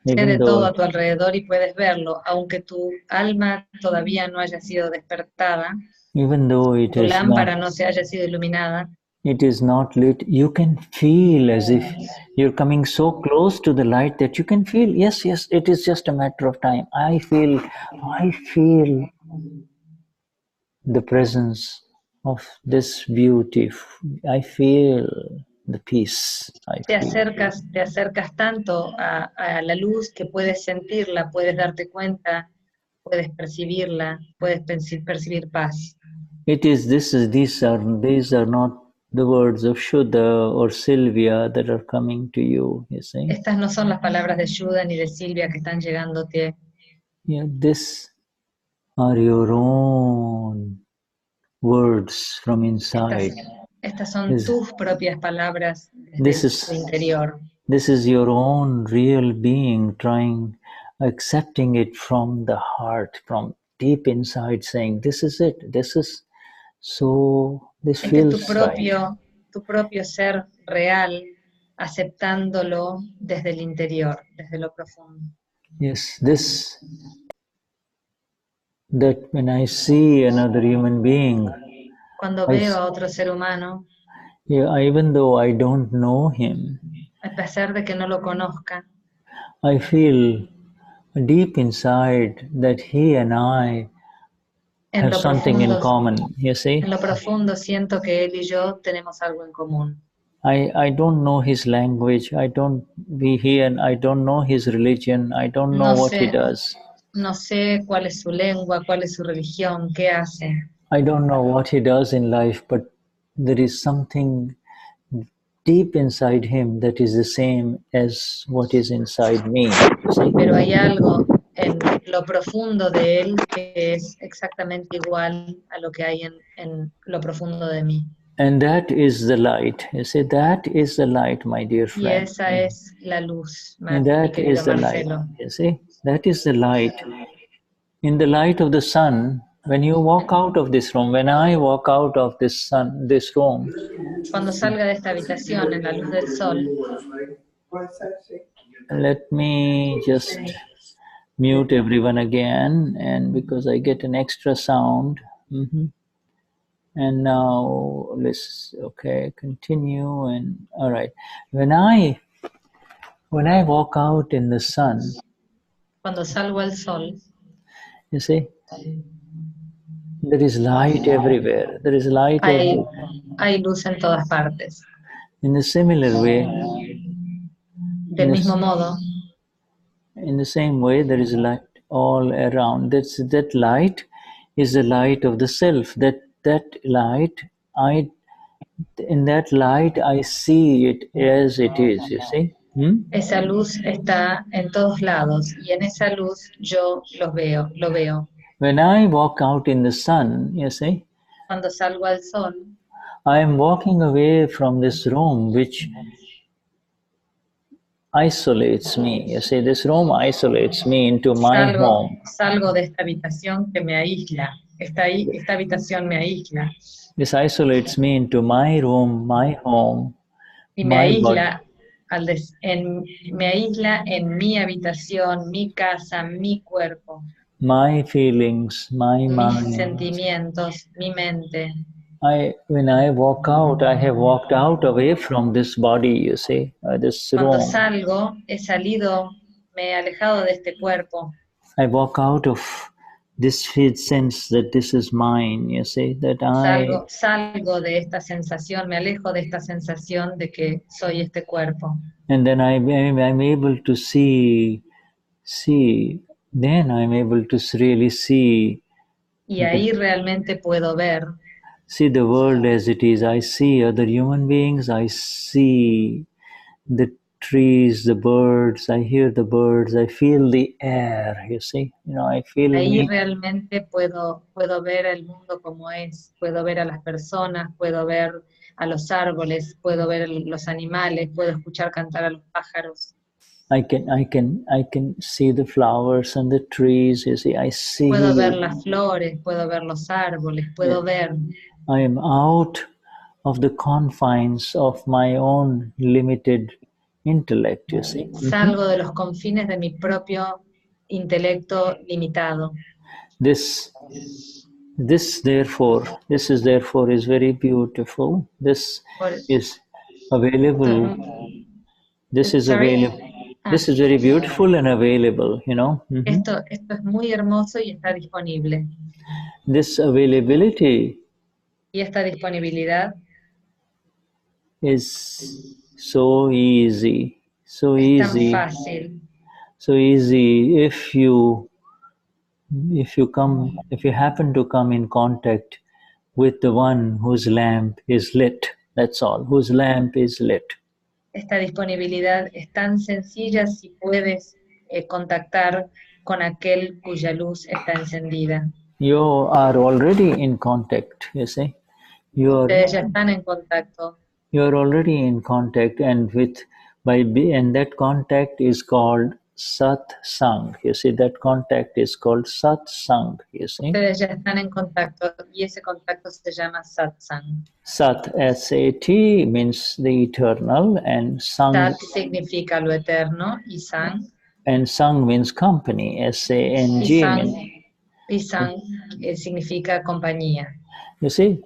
De todo a tu alrededor y puedes verlo, aunque tu alma todavía no haya sido despertada, tu lámpara no se haya sido iluminada, it is not lit. You can feel as if you're coming so close to the light that you can feel, yes, it is just a matter of time. I feel the presence of this beauty. I feel the peace. Te acercas tanto a la luz que puedes sentirla, puedes darte cuenta, puedes percibirla, puedes percibir paz. These are not the words of Shuddha or Silvia that are coming to you, you see. Estas no son las palabras de Shuddha ni de Silvia que están llegándote. Yeah, these are your own words from inside. Estas son tus propias palabras desde tu interior. This is your own real being accepting it from the heart, from deep inside, saying, this is it, this feels right. Tu propio ser real, aceptándolo desde el interior, desde lo profundo. Yes, that when I see another human being, cuando veo a otro ser humano, even though I don't know him, a pesar de que no lo conozca, I feel deep inside that he and I en have lo something in profundo, common, you see. en lo profundo siento que él y yo tenemos algo en común. I don't know his language, I don't know his religion, I don't know No what he sé, does. no sé cuál es su lengua, cuál es su religión, qué hace. I don't know what he does in life, but there is something deep inside him that is the same as what is inside me. See? Pero hay algo en lo profundo de él que es exactamente igual a lo que hay en lo profundo de mí. And that is the light. You see, that is the light, my dear Y friend. esa es la luz, And mi that querido is the light. Marcelo. You see, that is the light. In the light of the sun, when you walk out of this room, when I walk out of this room, Cuando salga de esta habitación en la luz del sol, let me just mute everyone again, and because I get an extra sound. And now let's continue. And all right, when I walk out in the sun, cuando salgo al sol, you see, there is light everywhere. There is light everywhere. hay luz en todas partes. In a similar way, Del mismo modo, in the same way, there is light all around. That light is the light of the self. That light, in that light, I see it as it is. You see. esa luz está en todos lados y en esa luz yo lo veo. When I walk out in the sun, you see, Cuando salgo al sol, I am walking away from this room which isolates me. You see, this room isolates me into my home. Salgo de esta habitación que me aísla. Esta habitación me aísla. This isolates me into my room, my home, Y my body. Me aísla en mi habitación, mi casa, mi cuerpo. My feelings, my Mis mind. sentimientos, mi mente. When I walk out, I have walked out away from this body, you see, this Cuando room. salgo, me he alejado de este cuerpo. I walk out of this sense that this is mine, you see, that Salgo de esta sensación, me alejo de esta sensación de que soy este cuerpo. And then I'm able to then I'm able to really see. Y ahí realmente puedo ver. See the world as it is. I see other human beings. I see the trees, the birds. I hear the birds. I feel the air. You see, I feel. Ahí realmente puedo ver el mundo como es. Puedo ver a las personas. Puedo ver a los árboles. Puedo ver los animales. Puedo escuchar cantar a los pájaros. I can see the flowers and the trees. You see, I see. Puedo ver las flores. Puedo ver los árboles. Puedo ver. I am out of the confines of my own limited intellect, you see. Salgo de los confines de mi propio intelecto limitado. This therefore is very beautiful. This is available. This is available. This is very beautiful and available, Esto es muy hermoso y está disponible. This availability y esta disponibilidad is so easy, es tan fácil. So easy if you happen to come in contact with the one whose lamp is lit. That's all. Whose lamp is lit. Esta disponibilidad es tan sencilla si puedes contactar con aquel cuya luz está encendida. You are already in contact, you see. Ustedes ya están en contacto. You are already in contact, and that contact is called Satsang. You see, that contact is called Satsang. You see. Ustedes ya están en contacto y ese contacto se llama Satsang. Sat, S-A-T, means the eternal, and Sang. Sat significa lo eterno y Sang. And Sang means company, S-A-N-G. Y Sang significa compañía. You see,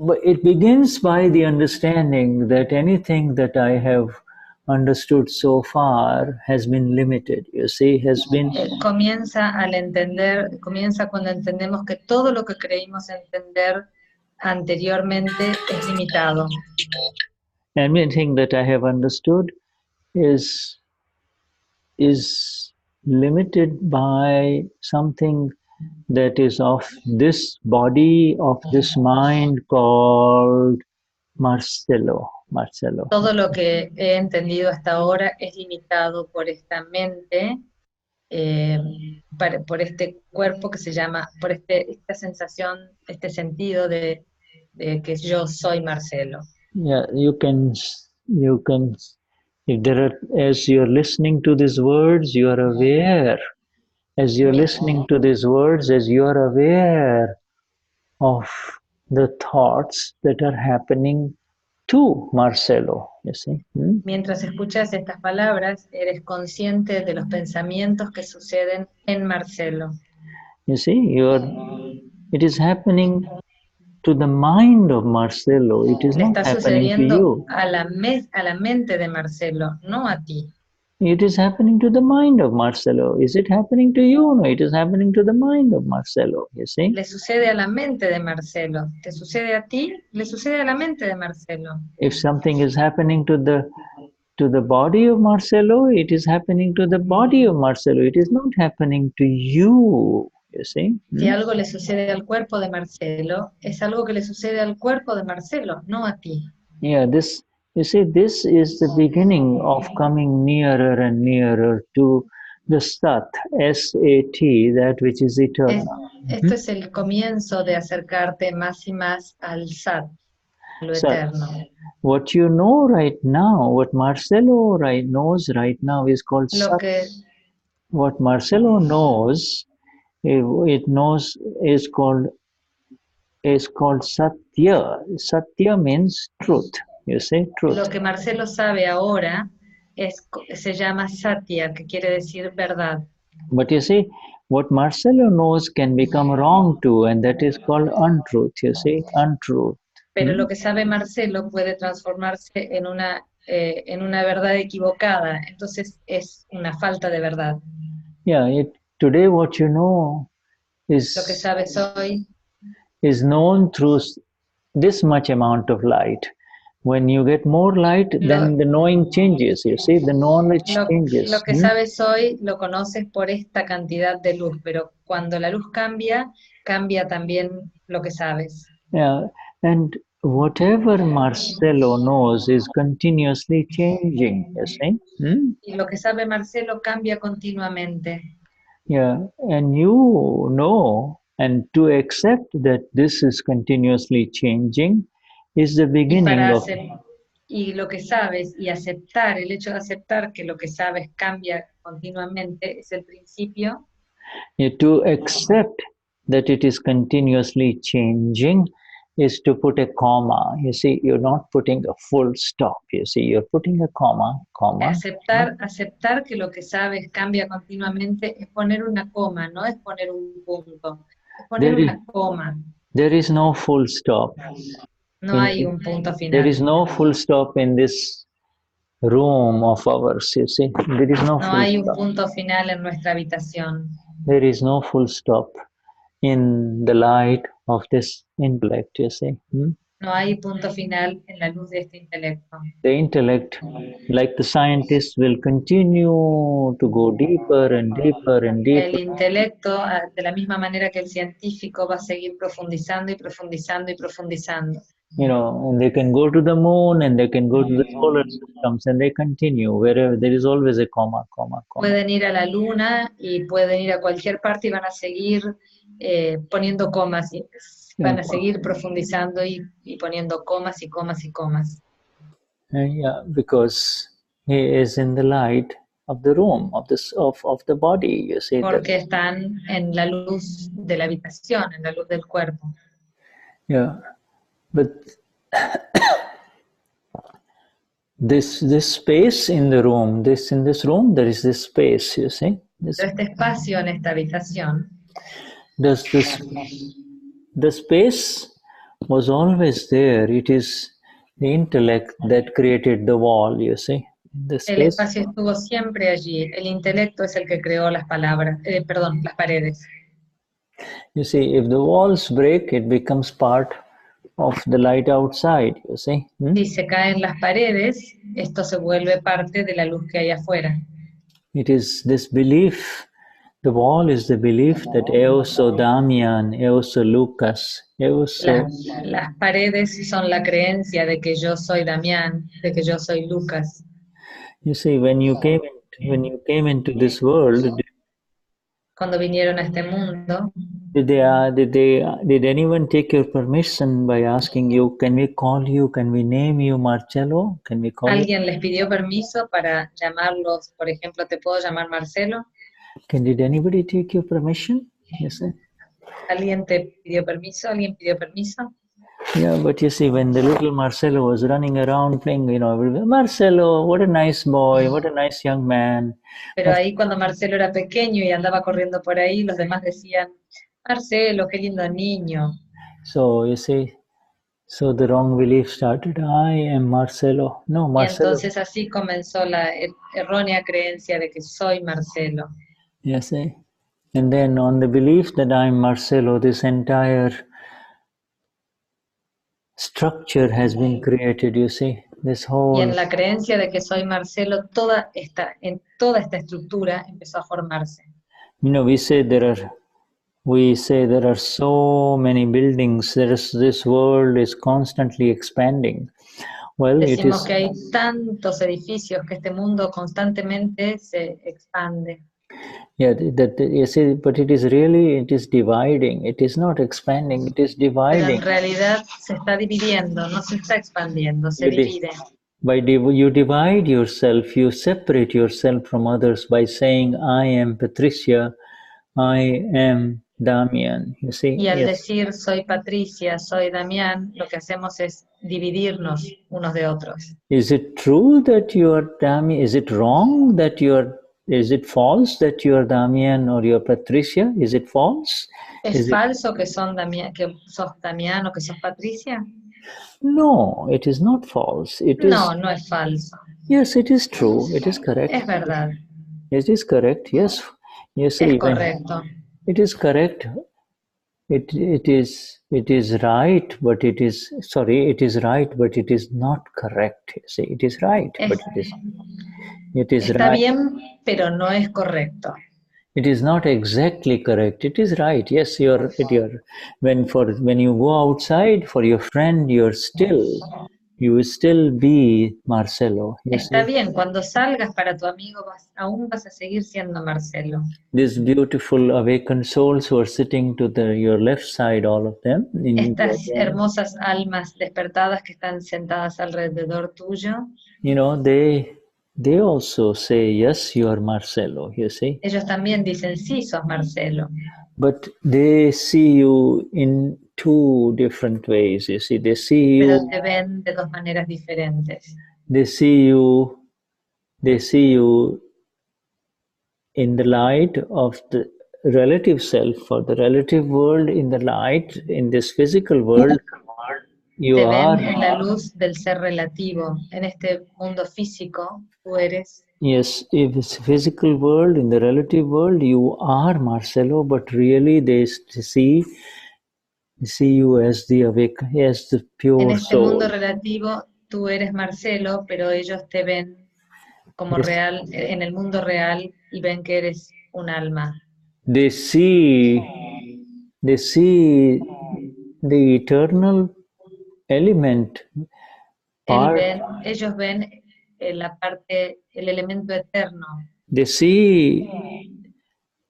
but it begins by the understanding that anything that I have understood so far has been limited, you see, has been... Comienza cuando entendemos que todo lo que creímos entender anteriormente es limitado. Anything that I have understood is limited by something that is of this body, of this mind called Marcelo. Todo lo que he entendido hasta ahora es limitado por esta mente, por este cuerpo que se llama, por esta sensación, este sentido de que yo soy Marcelo. Yeah, you can, if there are, as you're listening to these words, you are aware. As you're listening to these words, as you are aware of the thoughts that are happening to Marcelo, you see. Mientras escuchas estas palabras, eres consciente de los pensamientos que suceden en Marcelo. You see, it is happening to the mind of Marcelo. It is Le not está happening to sucediendo you. a la mente de Marcelo, no a ti. It is happening to the mind of Marcelo. Is it happening to you? No, it is happening to the mind of Marcelo, you see. Le sucede a la mente de Marcelo. ¿Te sucede a ti? Le sucede a la mente de Marcelo. If something is happening to the body of Marcelo, it is happening to the body of Marcelo. It is not happening to you, you see. Si algo le sucede al cuerpo de Marcelo, es algo que le sucede al cuerpo de Marcelo, no a ti. Yeah, you see, this is the beginning of coming nearer and nearer to the Sat, S-A-T, that which is eternal. Esto es el comienzo de acercarte más y más al Sat, lo eterno. What you know right now, what Marcelo knows right now is called Sat. What Marcelo knows, it knows is called Satya. Satya means truth. You say truth. Lo que Marcelo sabe ahora se llama Satya, que quiere decir verdad. But you see, what Marcelo knows can become wrong too, and that is called untruth. You see, untruth. Pero lo que sabe Marcelo puede transformarse en una verdad equivocada, entonces es una falta de verdad. Yeah, today what you know is lo que sabes hoy is known through this much amount of light. When you get more light, then the knowing changes. You see, the knowledge changes. Lo que sabes hoy lo conoces por esta cantidad de luz, pero cuando la luz cambia, cambia también lo que sabes. Yeah, and whatever Marcelo knows is continuously changing. You see. Y lo que sabe Marcelo cambia continuamente. Yeah, and you know, and to accept that this is continuously changing is the beginning of... Y lo que sabes, y aceptar, el hecho de aceptar que lo que sabes cambia continuamente, es el principio. To accept that it is continuously changing is to put a comma. You see, you're not putting a full stop. You see, you're putting a comma. Aceptar que lo que sabes cambia continuamente es poner una coma, no es poner un punto, es poner una coma. There is no full stop. No hay un punto final. There is no full stop in this room of ours, you see. There is no full hay un stop. Punto final en nuestra habitación. There is no full stop in the light of this intellect, you see. No hay punto final en la luz de este intelecto. The intellect, like the scientists, will continue to go deeper and deeper and deeper. El intelecto, de la misma manera que el científico, va a seguir profundizando y profundizando y profundizando. You know, and they can go to the moon and they can go to the solar systems and they continue wherever there is always a comma. Pueden ir a la luna y pueden ir a cualquier parte y van a seguir poniendo comas y van a seguir profundizando y poniendo comas y comas y comas. Yeah, because he is in the light of the room, of the body, you see. Porque están en la luz de la habitación, en la luz del cuerpo. Yeah. But this space in the room, in this room, there is this space, you see. Este espacio en esta habitación. The space was always there. It is the intellect that created the wall, you see, the El space. espacio estuvo siempre allí. El intelecto es el que creó las palabras, perdón, las paredes. You see, if the walls break, it becomes part of the light outside, you see. Si se caen las paredes, esto se vuelve parte de la luz que hay afuera. It is this belief, the wall is the belief that Eoso Damian, Eoso Lucas, Eoso... Las paredes son la creencia de que yo soy Damián, de que yo soy Lucas. You see, when you came into this world, Cuando vinieron a este mundo, did anyone take your permission by asking you, can we call you, can we name you Marcello? Can we call you? ¿alguien les pidió permiso para llamarlos? Por ejemplo, ¿te puedo llamar Marcelo? Did anybody take your permission? Yes. ¿Alguien te pidió permiso? ¿Alguien pidió permiso? Yeah, but you see, when the little Marcelo was running around playing, everywhere, Marcelo, what a nice boy, what a nice young man. Pero ahí cuando Marcelo era pequeño y andaba corriendo por ahí, los demás decían, Marcelo, qué lindo niño. So you see, so the wrong belief started. I am Marcelo. No, Y Marcelo. entonces así comenzó la errónea creencia de que soy Marcelo. You see, and then on the belief that I am Marcelo, this entire structure has been created. You see, this whole. Y en la creencia de que soy Marcelo, toda esta estructura empezó a formarse. We say there are so many buildings. This world is constantly expanding. Well, Decimos que hay tantos edificios que este mundo constantemente se expande. Yeah, you see, but it is dividing. It is not expanding. It is dividing. Pero en realidad se está dividiendo, no se está expandiendo, se divide. You divide yourself, you separate yourself from others by saying, I am Patricia, I am Damian. You see? Y al decir soy Patricia, soy Damián, lo que hacemos es dividirnos unos de otros. Is it true that you are Damian? Is it wrong that you are? Is it false that you are Damian or you are Patricia? Is it false? ¿Es falso que sos Damián o que sos Patricia? No, it is not false. No, no es falso. Yes, it is true. It is correct. Es verdad. It is correct. Yes. You see, es correcto. It is correct. It is right, but it is right, but it is not correct. You see, it is right, but it is Está right. bien, pero no es correcto. It is not exactly correct. It is right. Yes, when you go outside for your friend, you will still be Marcelo. Está bien, cuando salgas para tu amigo, aún vas a seguir siendo Marcelo. These beautiful awakened souls who are sitting to your left side, all of them. Estas hermosas almas despertadas que están sentadas alrededor tuyo. They also say, yes, you are Marcelo, you see. Ellos también dicen, sí, sos Marcelo. But they see you in two different ways, you see. They see you. Pero te ven de dos maneras diferentes. They see you in the light of the relative self, or the relative world in the light, in this physical world. Te ven en la luz del ser relativo, en este mundo físico, tú eres. Yes, if it's physical world, in the relative world, you are Marcelo, but really they see you as the awake, as the pure en este soul. Mundo relativo, tú eres Marcelo, pero ellos te ven como real, en el mundo real, y ven que eres un alma. They see the eternal element. Ellos ven la parte, el elemento eterno. They see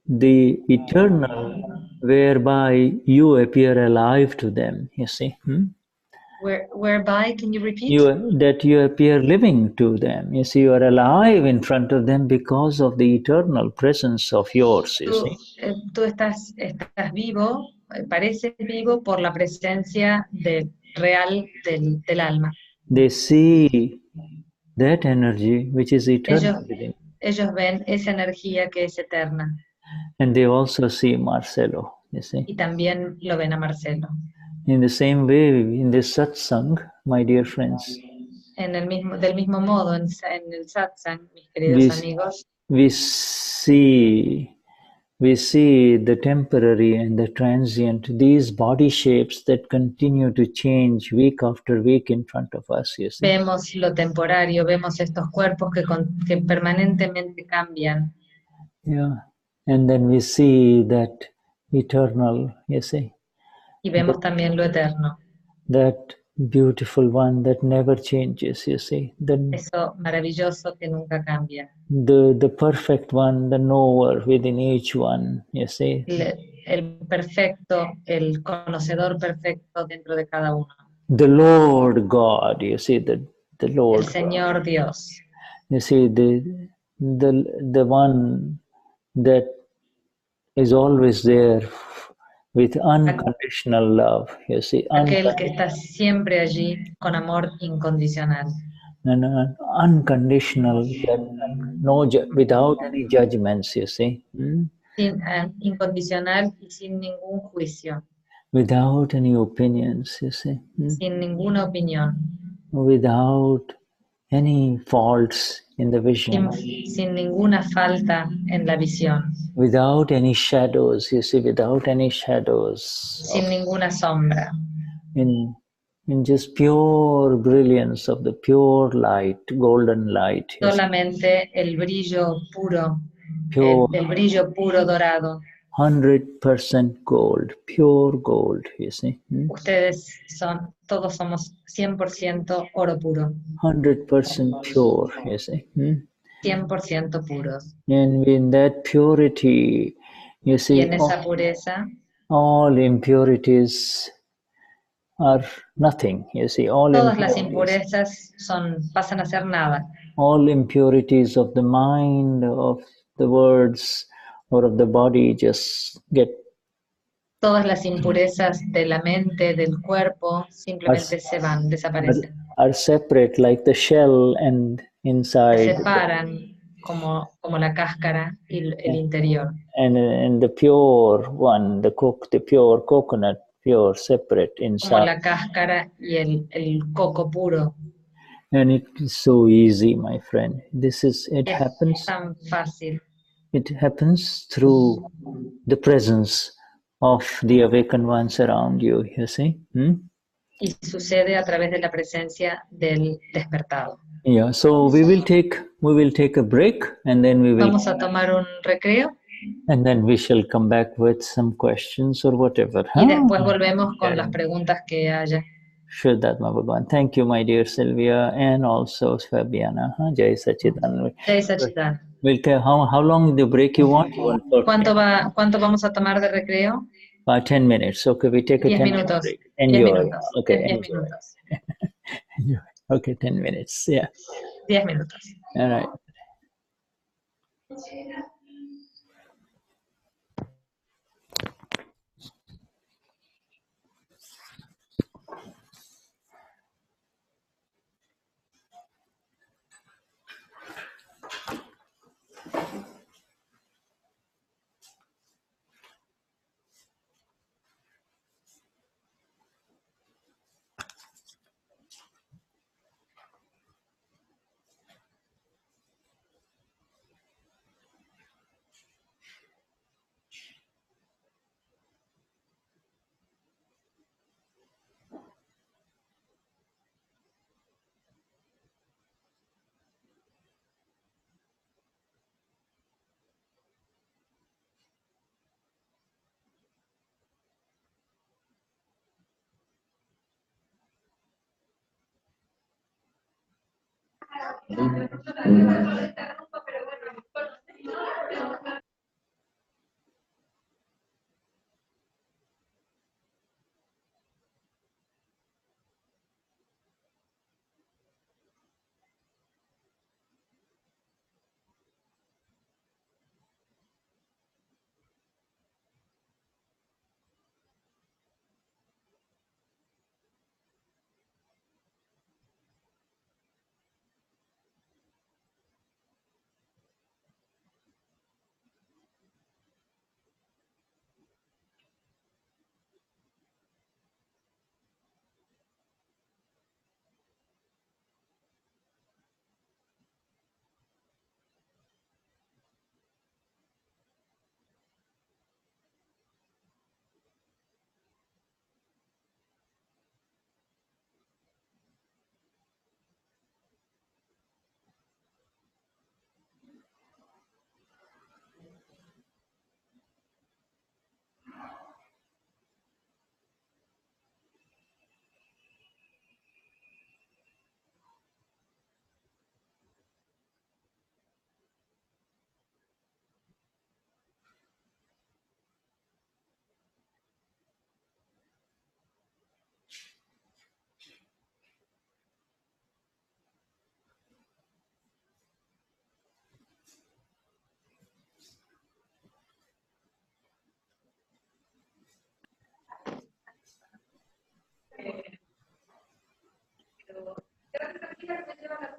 the eternal, whereby you appear alive to them, you see. Whereby, can you repeat? That you appear living to them. You see, you are alive in front of them because of the eternal presence of yours, you see. Tú estás vivo, pareces vivo por la presencia real del alma. They see that energy which is eternal. Ellos ven esa energía que es eterna. And they also see Marcelo, you see. Y también lo ven a Marcelo. In the same way, in this satsang, my dear friends, Del mismo modo, en el satsang, mis we, queridos amigos, we see the temporary and the transient, these body shapes that continue to change week after week in front of us, you see. vemos lo temporario, vemos estos cuerpos que permanentemente cambian. Yeah. And then we see that eternal, you see. Y vemos también lo eterno. That beautiful one that never changes, you see. Eso maravilloso que nunca cambia. The perfect one, the knower within each one, you see. El perfecto, el conocedor perfecto dentro de cada uno. The Lord God, you see, the Lord El Señor God. Dios. You see, the one that is always there with unconditional love, you see. Aquel que está siempre allí con amor incondicional. And unconditional, no, without any judgments, you see. Incondicional y sin ningún juicio. Without any opinions, you see. Sin ninguna opinión. Without any faults in the vision. Sin ninguna falta en la visión. Without any shadows, you see, without any shadows. Sin ninguna sombra. In just pure brilliance of the pure light, golden light. Solamente el brillo puro, Pure, el brillo puro dorado. 100% gold, pure gold, you see. Ustedes todos somos 100% oro puro. 100% pure, you see. 100% puros. And in that purity, you see, y en esa pureza, all impurities are nothing, you see. Todas las impurezas pasan a ser nada. All impurities of the mind, of the words, or of the body just get. Todas las impurezas de la mente, del cuerpo, simplemente se van, desaparecen. Are separate like the shell and inside. Se separan como la cáscara y el interior. And the pure one, the pure coconut, pure separate inside. Como la cáscara y el coco puro. And it is so easy, my friend. It happens. Tan fácil. It happens through the presence of the awakened ones around you, you see. Y sucede a través de la presencia del despertado. Yeah, so we will take a break and then we will. Vamos a tomar un recreo. And then we shall come back with some questions or whatever. Y después volvemos con las preguntas que haya. Shuddhatma Bhagavan. Thank you, my dear Silvia, and also Fabiana. Jai Sachidan. Jai Sachidan. We'll tell how long the break you want? ¿Cuánto vamos a tomar de recreo? 10 minutes. Okay, we take a 10 minutos. break. Enjoy. 10 minutos. Okay, 10 enjoy. minutos. Enjoy. Okay, 10 minutes. Yeah. 10 minutos. All right.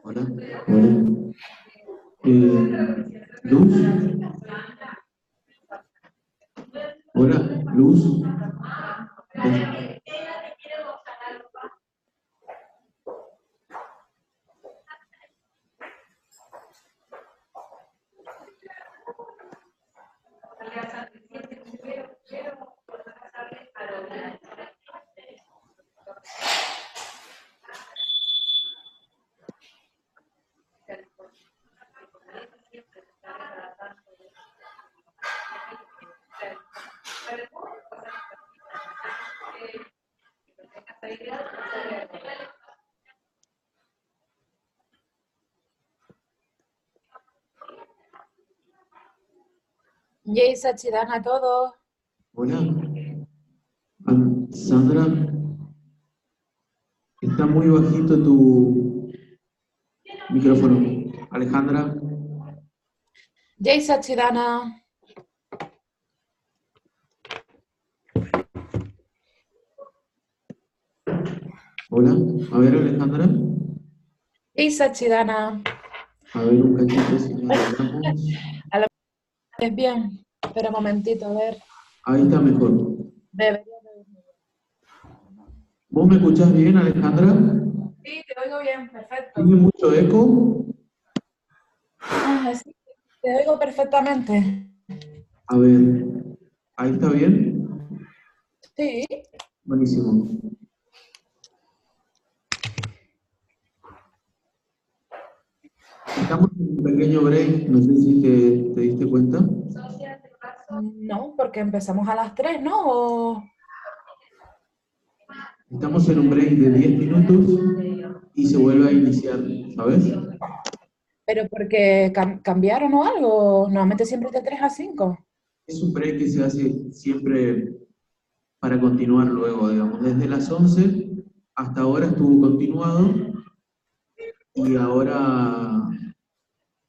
Hola. Hola. Luz. Hola, Luz. Jay Sachidana a todos. Hola. Sandra, está muy bajito tu micrófono. Alejandra. Jay Sachidana. Hola. A ver, Alejandra. Jay Sachidana. A ver, un cachito si nos hablamos. A lo es bien. Espera un momentito, a ver. Ahí está mejor. Debería ¿Vos me escuchás bien, Alejandra? Sí, te oigo bien, perfecto. ¿Tiene mucho eco? Ah, sí, te oigo perfectamente. A ver, ¿ahí está bien? Sí. Buenísimo. Estamos en un pequeño break, no sé si te diste cuenta. No, porque empezamos a las 3, ¿no? O... Estamos en un break de 10 minutos y se vuelve a iniciar, ¿sabes? Pero porque cambiaron o algo. Normalmente siempre es de 3 a 5. Es un break que se hace siempre para continuar luego, digamos. Desde las 11 hasta ahora estuvo continuado y ahora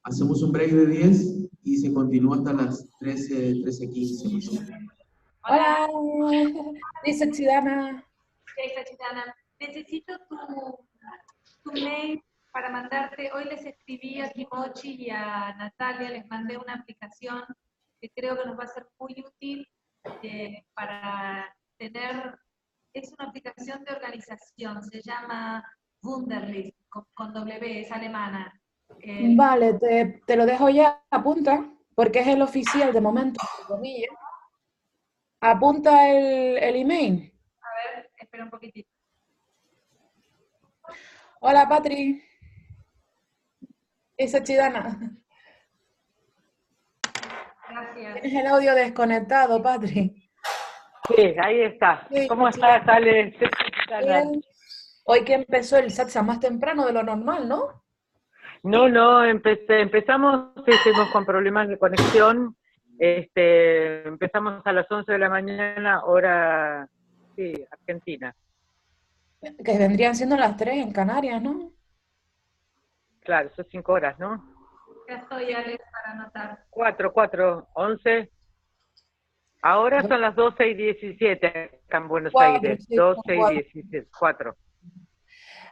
hacemos un break de 10 y se continúa hasta las 13:15 más o menos. Hola, dice Chidana. Chidana, necesito tu mail para mandarte. Hoy les escribí a Kimochi y a Natalia, les mandé una aplicación que creo que nos va a ser muy útil para tener. Es una aplicación de organización, se llama Wunderlist, con W, es alemana. Vale, te lo dejo ya, apunta, porque es el oficial de momento, entre comillas. Apunta el email. A ver, espera un poquitito. Hola, Patri. Esa Chidana. Gracias. Tienes el audio desconectado, Patri. Sí, ahí está. Sí, ¿Cómo estás, Ale? bien. Hoy que empezó el satsang más temprano de lo normal, ¿no? No, empezamos, estuvimos con problemas de conexión, empezamos a las 11 de la mañana, hora, sí, Argentina. Que vendrían siendo las 3 en Canarias, ¿no? Claro, son 5 horas, ¿no? Ya estoy, Alex, para anotar. 4, 11. Ahora son las 12:17 acá en Buenos 4, Aires, sí, 12:17, 4.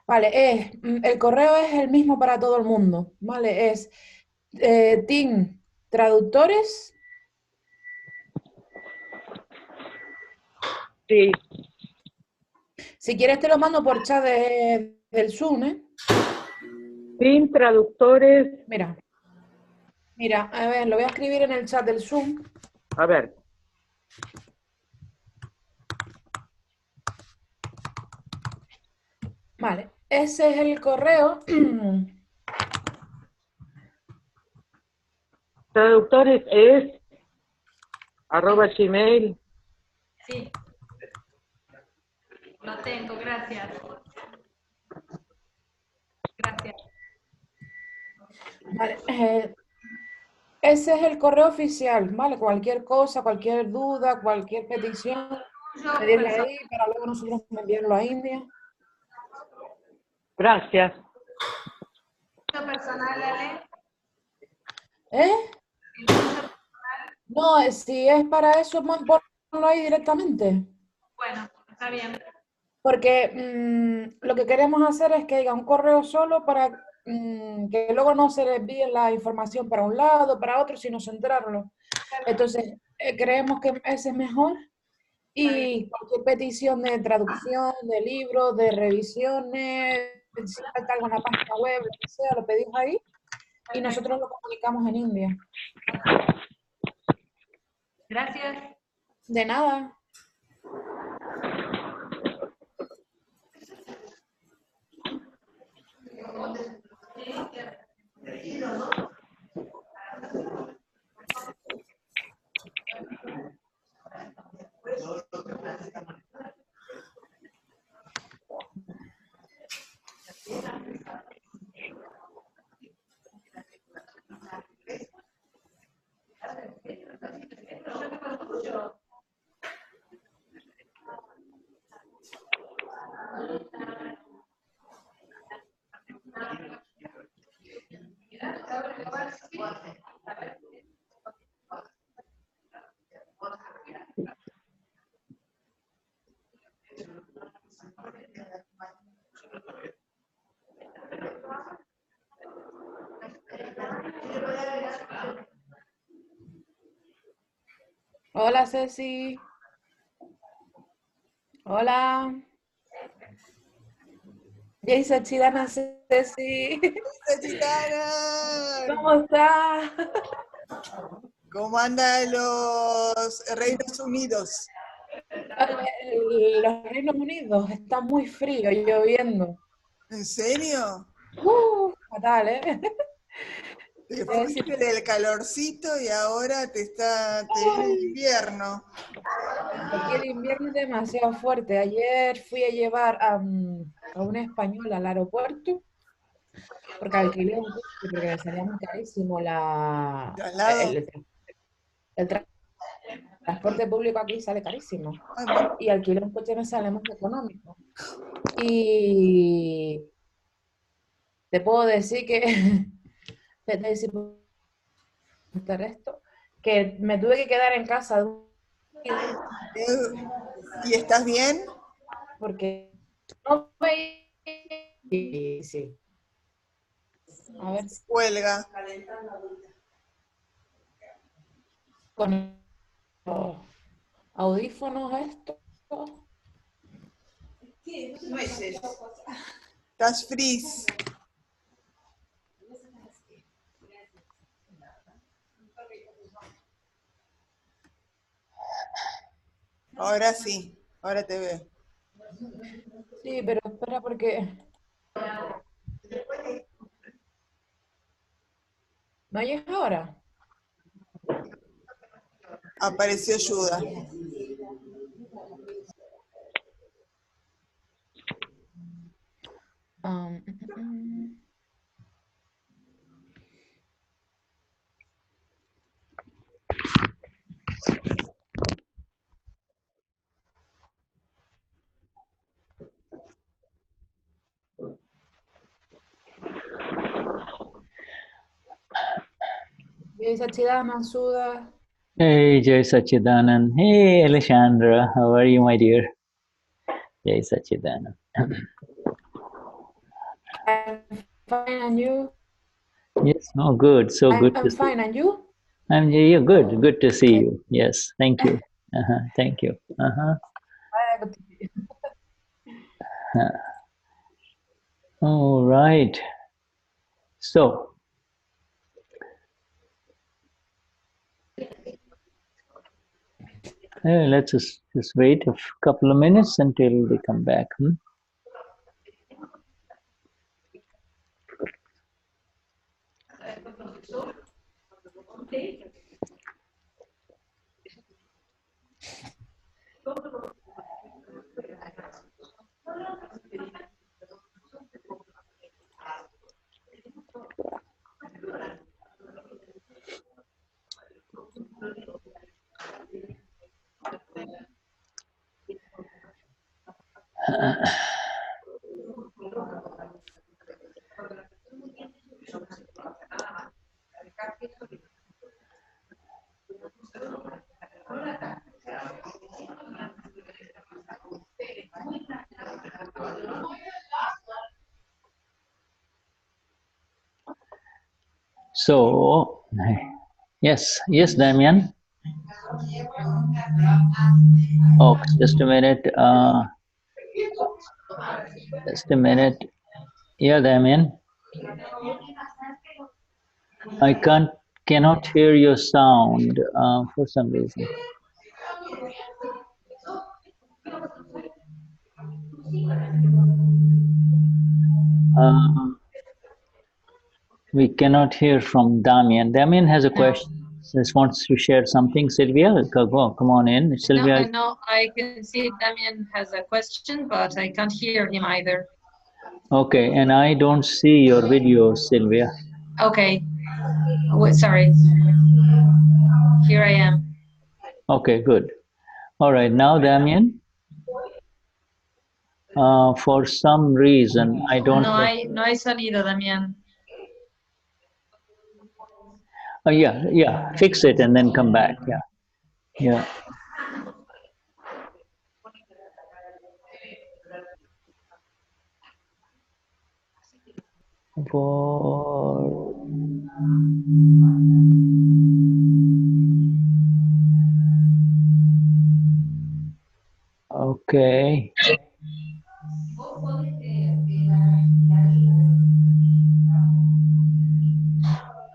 Vale, el correo es el mismo para todo el mundo, ¿vale? Es Team Traductores. Sí. Si quieres te lo mando por chat del Zoom, ¿eh? Team Traductores. Mira, a ver, lo voy a escribir en el chat del Zoom. A ver. Vale, ese es el correo. Traductores es @gmail. Sí. Lo tengo, gracias. Gracias. Vale, ese es el correo oficial, ¿vale? Cualquier cosa, cualquier duda, cualquier petición, pedirle ahí para luego nosotros enviarlo a India. Gracias. Personal, Ale. ¿Eh? No, si es para eso, ponlo ahí directamente. Bueno, está bien. Porque lo que queremos hacer es que haya un correo solo para que luego no se les envíe la información para un lado, para otro, sino centrarlo. Entonces, creemos que ese es mejor. Y cualquier petición de traducción, de libros, de revisiones, si falta algo en la página web, lo que sea, lo pedís ahí y nosotros lo comunicamos en India. Gracias. De nada. Hola, Ceci. Hola. Jay Sachidana, Ceci. Sachidana. ¿Cómo está? ¿Cómo andan los Reinos Unidos? Los Reinos Unidos está muy frío, lloviendo. ¿En serio? Fatal, ¿eh? Te fuiste del calorcito y ahora te viene el invierno. Aquí el invierno es demasiado fuerte. Ayer fui a llevar a una española al aeropuerto porque alquilé un coche porque me salía muy carísimo ¿Traslado? el transporte público aquí sale carísimo. Ay, bueno. Y alquilar un coche me sale más económico. Y te puedo decir que esto, que me tuve que quedar en casa ¿Y estás bien? porque no me... Sí. A ver. Huelga. Con los audífonos esto. Estás freeze. Ahora sí, ahora te veo. Sí, pero espera porque... ¿Me oyes ahora? Apareció Shuddha. Jai Sachidana, Shuddha. Hey, Jai Sachidanand. Hey, Alessandra. How are you, my dear? Jai Sachidanand. I'm fine, and you? Yes, oh, good. So good to I'm see fine, you. and you? You're good. Good to see Okay. you. Yes, thank you. Thank you. All right. So, let's just wait a couple of minutes until they come back. So, yes, Damian. Oh, just a minute. Just a minute. Yeah, Damian. I cannot hear your sound for some reason. We cannot hear from Damian. Damian has a question. Just wants to share something. Silvia, come on in. Silvia. No, I can see Damian has a question, but I can't hear him either. Okay, and I don't see your video, Silvia. Okay. Wait, sorry. Here I am. Okay, good. All right, now Damian. For some reason, I don't. No hay sonido, Damián. Oh, yeah. Fix it and then come back. Yeah. Okay.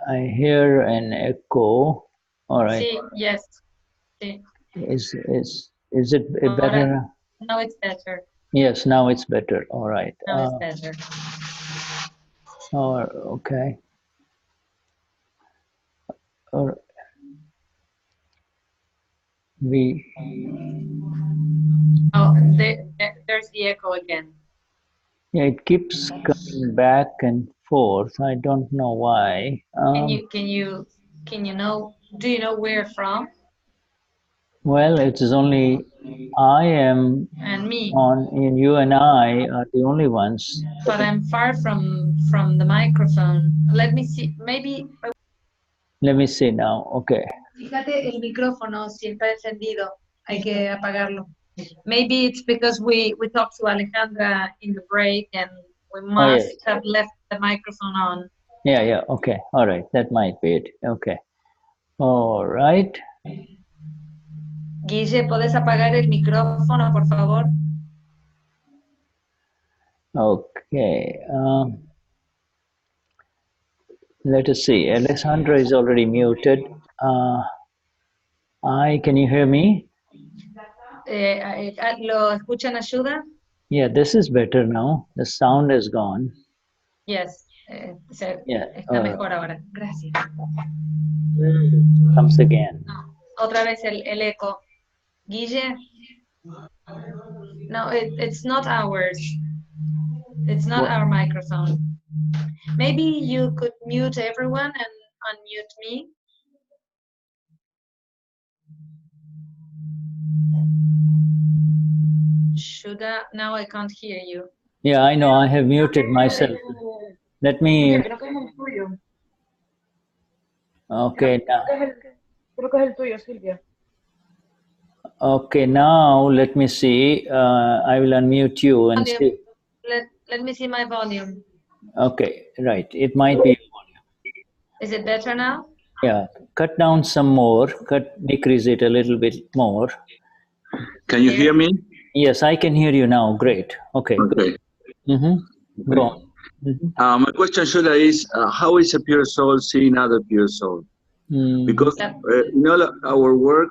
I hear an echo. All right. Sí, yes. Sí. Is it better? Now it's better. Yes, now it's better. All right. Now it's better. Okay. There's the echo again. Yeah, it keeps coming back and forth. I don't know why. Can you know? Do you know where from? Well, it is only I am and me on, and you and I are the only ones. But I'm far from the microphone. Let me see. Maybe. Let me see now. Okay. Fíjate el micrófono si está encendido. Hay que apagarlo. Maybe it's because we talked to Alejandra in the break and we must have left the microphone on. Yeah. Okay. All right. That might be it. Okay. All right. Guille, ¿puedes apagar el micrófono, por favor? Okay. Let us see. Alessandra is already muted. Can you hear me? ¿Lo escuchan, Shuddha? Yeah, this is better now. The sound is gone. Yes. Está mejor ahora. Gracias. Comes again. No, otra vez el eco. Guille? No, it's not ours. It's not our microphone. Maybe you could mute everyone and unmute me. Shuddha, now I can't hear you. Yeah, I know. I have muted myself. Let me. Okay. Creo que es el tuyo, Silvia. Okay, now let me see. I will unmute you and see. Let me see my volume. Okay, right. It might be. Is it better now? Yeah. Cut down some more. Decrease it a little bit more. Can you hear me? Yes, I can hear you now. Great. Okay. Okay. Go on. My question, Shuddha, is how is a pure soul seeing other pure soul? Because in all our work,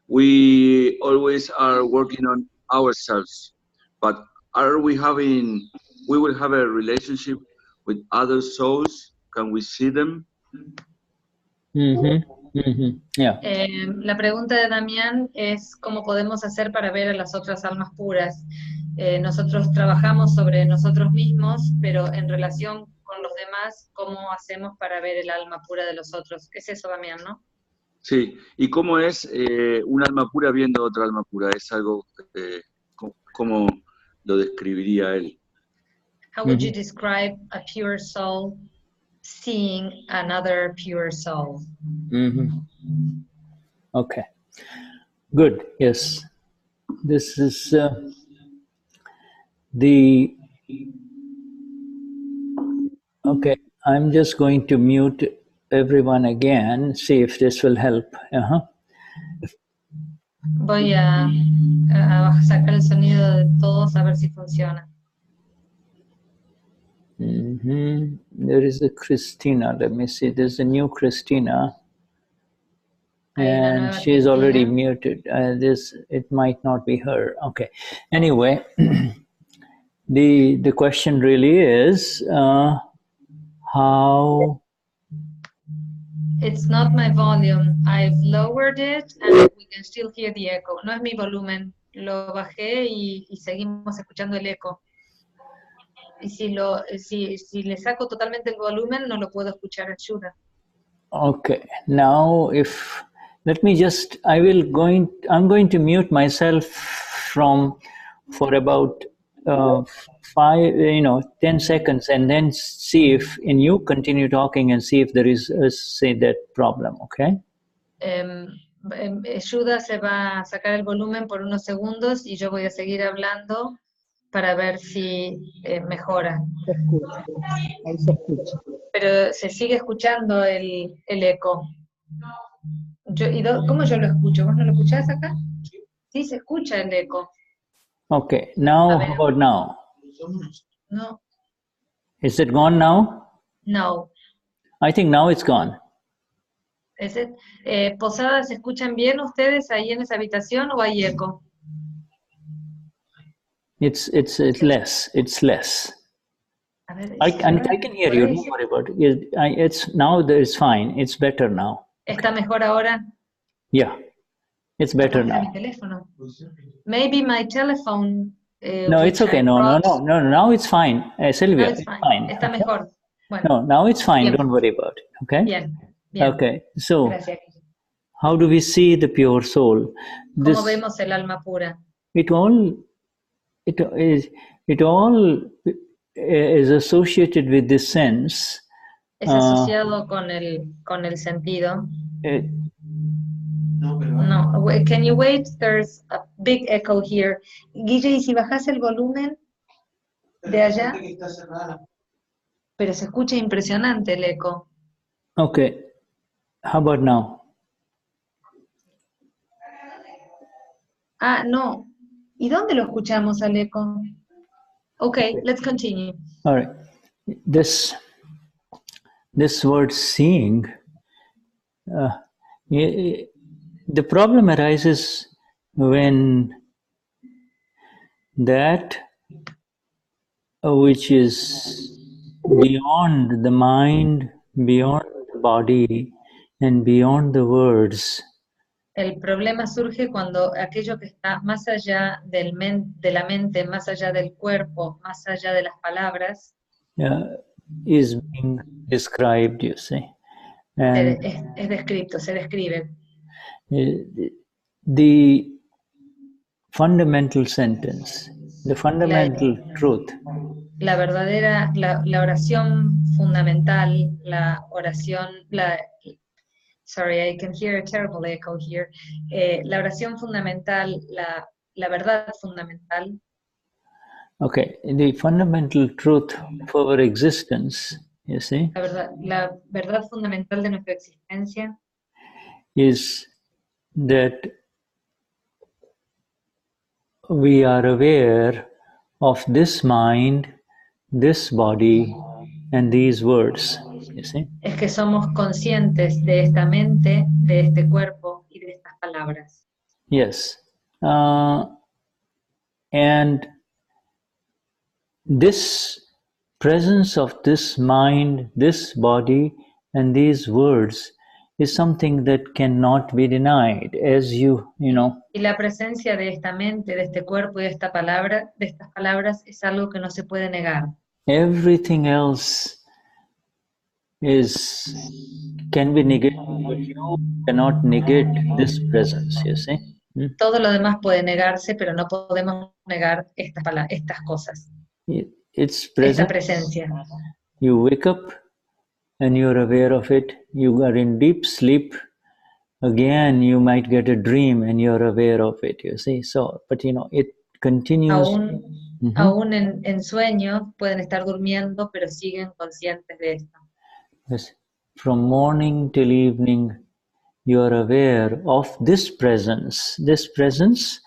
we always are working on ourselves, but we will have a relationship with other souls? Can we see them? Yeah. La pregunta de Damián es cómo podemos hacer para ver a las otras almas puras. Nosotros trabajamos sobre nosotros mismos, pero en relación con los demás, ¿cómo hacemos para ver el alma pura de los otros? Es eso, Damián, ¿no? Sí. ¿Y cómo es un alma pura viendo otra alma pura? Es algo, ¿cómo lo describiría él? How would you describe a pure soul seeing another pure soul? Okay. Good. Yes. This is Okay. I'm just going to mute everyone again, see if this will help. Voy a sacar el sonido de todos a ver si funciona. There is a Christina. Let me see. There's a new Christina. And she's already muted. It might not be her. Okay. Anyway, the question really is how. It's not my volume. I've lowered it and we can still hear the echo. No es mi volumen. Lo bajé y seguimos escuchando el eco. Y si le saco totalmente el volumen, no lo puedo escuchar a Shuddha. Okay. Now, let me just. I'm going to mute myself for about 10 seconds, and then see if, and you continue talking and see if there is say that problem. Okay. Shuddha se va a sacar el volumen por unos segundos y yo voy a seguir hablando para ver si mejora. Ahí se escucha. Pero se sigue escuchando el eco. ¿Cómo yo lo escucho? ¿Vos no lo escuchás acá? Sí, se escucha el eco. Okay. Now, how about now? No. Is it gone now? No. I think now it's gone. Posada, ¿se escuchan bien ustedes ahí en esa habitación o hay eco? It's less. It's less. Ver, I can hear you. Don't worry about it. It's now. It's fine. It's better now. ¿Está mejor ahora? Yeah, it's better now. Mi teléfono. Maybe my telephone. No, it's okay. No. Now it's fine. Silvia, it's fine. Está mejor. Bueno. No, now it's fine. Bien. Don't worry about it. Okay. Bien. Okay. So, gracias. How do we see the pure soul? ¿Cómo vemos el alma pura? It all is associated with this sense. Es asociado con el sentido. No, can you wait? There's a big echo here. Guille, ¿y si bajas el volumen de allá? Pero se escucha impresionante el eco. Okay. How about now? Ah, no. ¿Y dónde lo escuchamos al eco? Okay, let's continue. All right. This word seeing, the problem arises when that which is beyond the mind, beyond the body, and beyond the words. El problema surge cuando aquello que está más allá de la mente, más allá del cuerpo, más allá de las palabras, is being described, you see. And es descrito, se describe. The fundamental sentence, the fundamental truth. La verdadera, la oración fundamental, sorry, I can hear a terrible echo here. La oración fundamental, la verdad fundamental. Okay, the fundamental truth of our existence, you see. La verdad fundamental de nuestra existencia. Is that we are aware of this mind, this body, and these words. You see? Es que somos conscientes de esta mente, de este cuerpo y de estas palabras. Yes. And this presence of this mind, this body, and these words is something that cannot be denied, as you know. Y la presencia de esta mente, de este cuerpo y de estas palabras es algo que no se puede negar. Everything else can be negated, but you cannot negate this presence, you see. Todo lo demás puede negarse, pero no podemos negar estas cosas. It's present. Esta presencia. You wake up and you're aware of it. You are in deep sleep. Again, you might get a dream and you're aware of it, you see. So, but it continues. Aún en sueños pueden estar durmiendo, pero siguen conscientes de esto. Yes. from morning till evening, you are aware of this presence. This presence,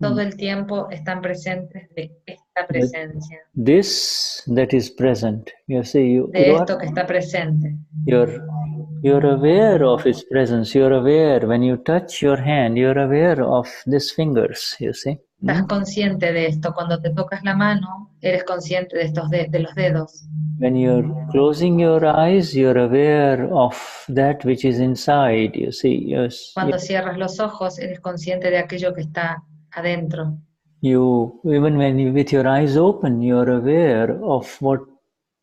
Todo el tiempo están presentes de esta presencia, this that is present. You see, de esto que está presente. you're aware of its presence. You're aware when you touch your hand. You're aware of these fingers. You see. Estás consciente de esto. Cuando te tocas la mano, eres consciente de estos de los dedos. When you're closing your eyes, you're aware of that which is inside. You see. Yes. Cuando cierras los ojos, eres consciente de aquello que está adentro. You, even when you, with your eyes open, you're aware of what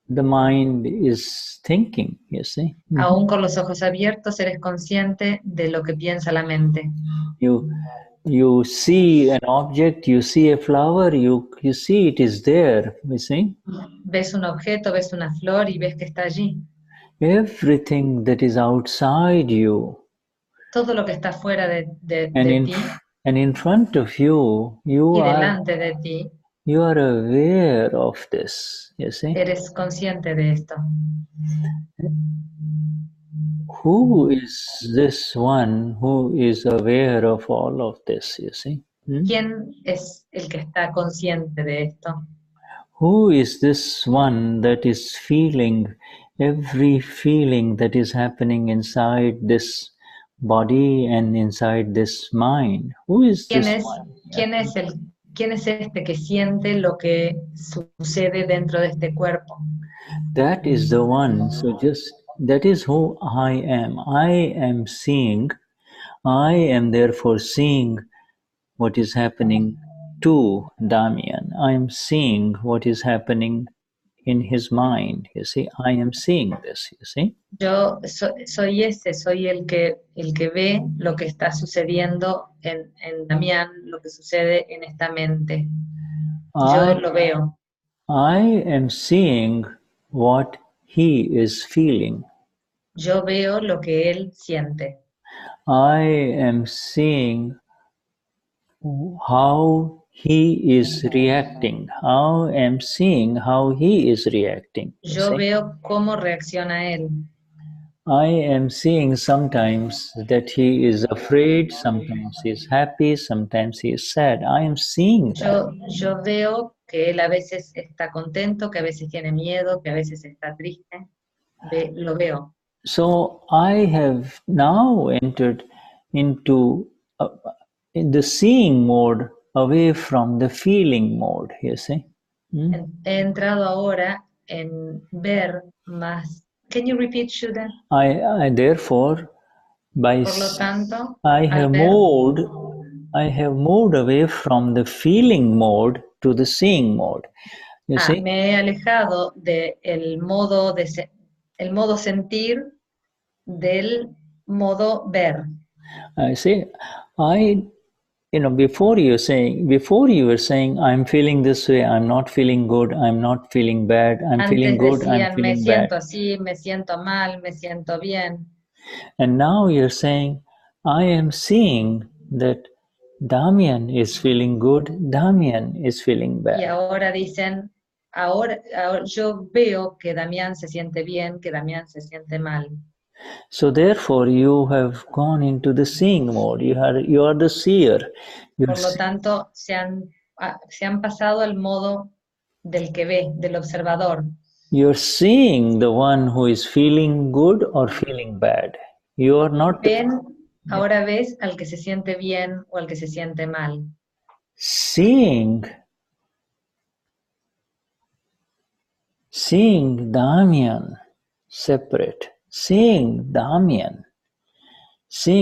the mind is thinking, you see. Aún con los ojos abiertos, eres consciente de lo que piensa la mente. You see an object, you see a flower, you see it is there, you see. Ves un objeto, ves una flor y ves que está allí. Everything that is outside you. Todo lo que está fuera de ti. And in front of you, you delante de ti, you are aware of this, you see. Eres consciente de esto. Who is this one who is aware of all of this, you see? ¿Quién es el que está consciente de esto? Who is this one that is feeling every feeling that is happening inside this body and inside this mind? Who is this one? ¿Quién es este que siente lo que sucede dentro de este cuerpo? That is the one. So that is who I am. I am seeing. I am therefore seeing what is happening to Damian. I am seeing what is happening in his mind. You see, I am seeing this. You see. Yo soy el que ve lo que está sucediendo en Damián, lo que sucede en esta mente. Yo lo veo. I am seeing what he is feeling. Yo veo lo que él siente. I am seeing how he is reacting. I am seeing how he is reacting. Yo veo cómo reacciona él. I am seeing sometimes that he is afraid, sometimes he is happy, sometimes he is sad. I am seeing that. Yo veo que él a veces está contento, que a veces tiene miedo, que a veces está triste. Lo veo. So I have now entered into in the seeing mode away from the feeling mode, you see. He entrado ahora en ver más. Can you repeat, Shuddha? I therefore, by Por lo tanto, I have moved away from the feeling mode to the seeing mode. You see? Me he alejado del modo el modo sentir del modo ver. I see. Before you were saying, I'm feeling this way, I'm not feeling good, I'm not feeling bad, I'm feeling good, I'm feeling bad. Me siento así, me siento mal, me siento bien. And now you're saying, I am seeing that Damian is feeling good, Damian is feeling bad. Y ahora dicen, ahora yo veo que Damián se siente bien, que Damián se siente mal. So therefore you have gone into the seeing mode. You are the seer. Por lo tanto, se han pasado al modo del que ve, del observador. You're seeing the one who is feeling good or feeling bad. You are not. Ahora ves al que se siente bien o al que se siente mal. Seeing Damian separate. Seeing Damian,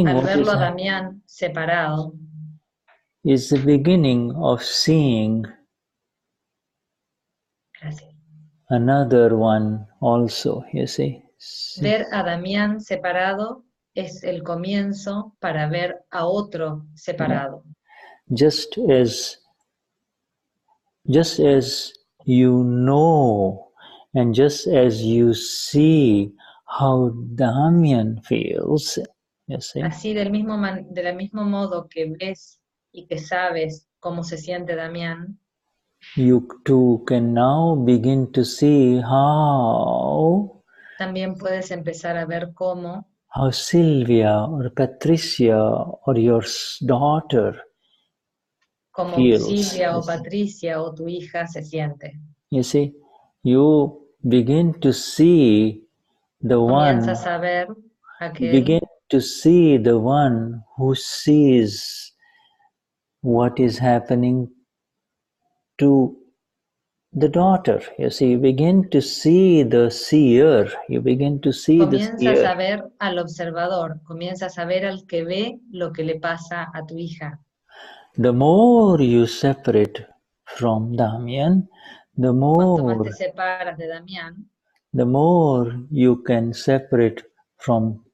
al verlo a Damián separado, is the beginning of seeing another one also, you see. Ver a Damián separado es el comienzo para ver a otro separado. Just as you know, and just as you see how Damian feels, you see. Así del mismo modo que ves y que sabes cómo se siente Damián, you too can now begin to see how También puedes empezar a ver cómo how Silvia or Patricia or your daughter como feels. Silvia o Patricia o tu hija se siente. You see, you begin to see the one, Comienzas a ver begin aquel, to see the one who sees what is happening to the daughter. You see, you begin to see the seer. You begin to see the comienzas seer. a ver al observador, comienzas a ver al que ve lo que le pasa a tu hija. The more you separate from Damian, the Cuanto más te more separas de Damián, you can separate from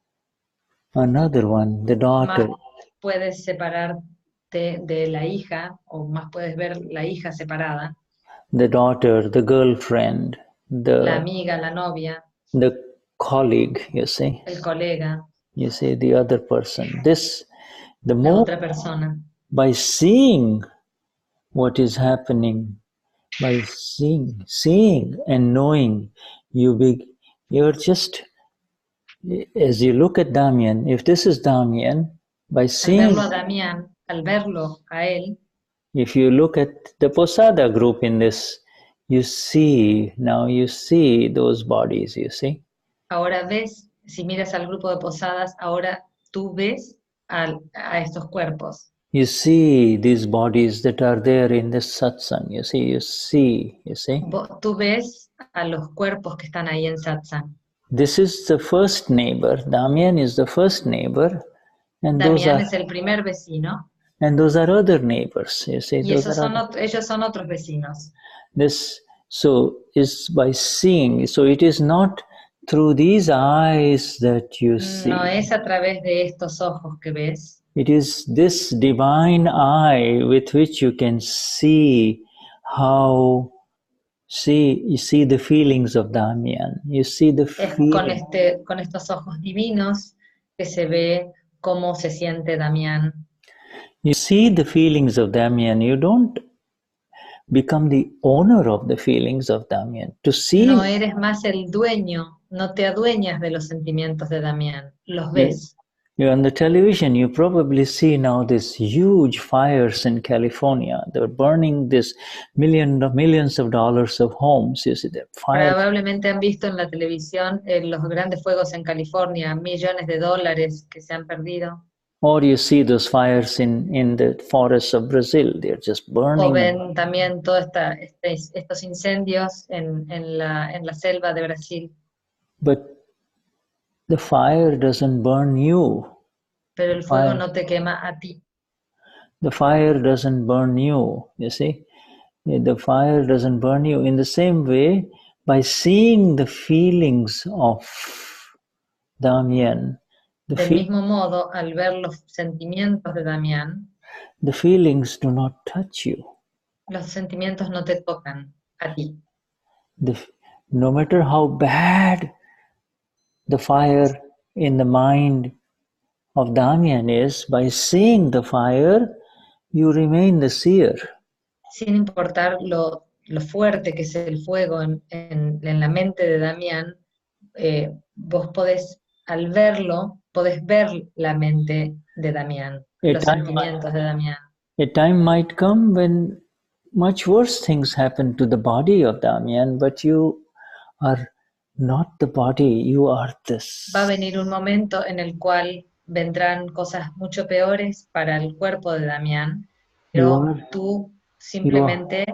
another one, the daughter. más puedes separarte de la hija, o más puedes ver la hija separada, The daughter, the girlfriend, la amiga, la novia, the colleague, you see, el colega, the other person. This, the la more, otra persona. by seeing what is happening, by seeing and knowing, you're just, as you look at Damian, if this is Damian, by Al seeing, verlo a Damián, al verlo a él, if you look at the Posada group in this, you see those bodies, you see. ahora ves, si miras al grupo de posadas, ahora tú ves a estos cuerpos. You see these bodies that are there in the satsang. You see. Tú ves a los cuerpos que están ahí en satsang. This is the first neighbor. Damian is the first neighbor, and Damián es el primer vecino. those are other neighbors. You see, Y ellos son otros vecinos. So is by seeing. So it is not through these eyes that you see. No es a través de estos ojos que ves. It is this divine eye with which you can see you see the feelings of Damian. You see the feelings. Con estos ojos divinos que se ve cómo se siente Damián. You see the feelings of Damian. You don't become the owner of the feelings of Damian. To see. No eres más el dueño, no te adueñas de los sentimientos de Damián, los ves. You're on the television, you probably see now this huge fires in California. They're burning this millions of dollars of homes. You see the fires. Probablemente han visto en la televisión los grandes fuegos en California, millones de dólares que se han perdido. Or you see those fires in the forests of Brazil. They're just burning. O ven también todos estos incendios en la selva de Brasil. But the fire doesn't burn you. Pero el fuego no te quema a ti. The fire doesn't burn you, you see. The fire doesn't burn you. In the same way, by seeing the feelings of Damian, Del mismo modo, al ver los sentimientos de Damián, the feelings do not touch you. Los sentimientos no te tocan a ti. No matter how bad the fire in the mind of Damian is, by seeing the fire, you remain the seer. Sin importar lo fuerte que es el fuego en la mente de Damián, vos podés, al verlo, podés ver la mente de Damián, los sentimientos de Damián. A time might come when much worse things happen to the body of Damian, but you are not the body, you are this. Va a venir un momento en el cual vendrán cosas mucho peores para el cuerpo de Damián, pero tú simplemente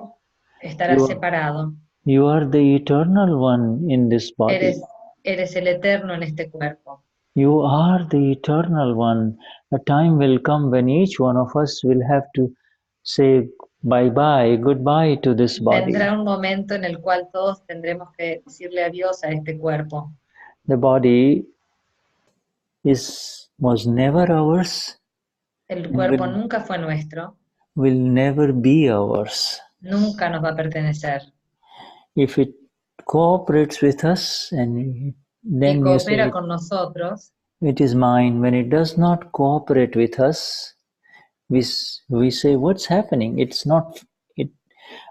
estarás separado. You are the eternal one in this body. Eres el eterno en este cuerpo. You are the eternal one. A time will come when each one of us will have to say bye-bye, goodbye to this body. Vendrá un momento en el cual todos tendremos que decirle adiós a este cuerpo. The body was never ours. El cuerpo nunca fue nuestro. Will never be ours. Nunca nos va a pertenecer. If it cooperates with us and then y coopera con nosotros, it is mine. When it does not cooperate with us, we say, what's happening? It's not,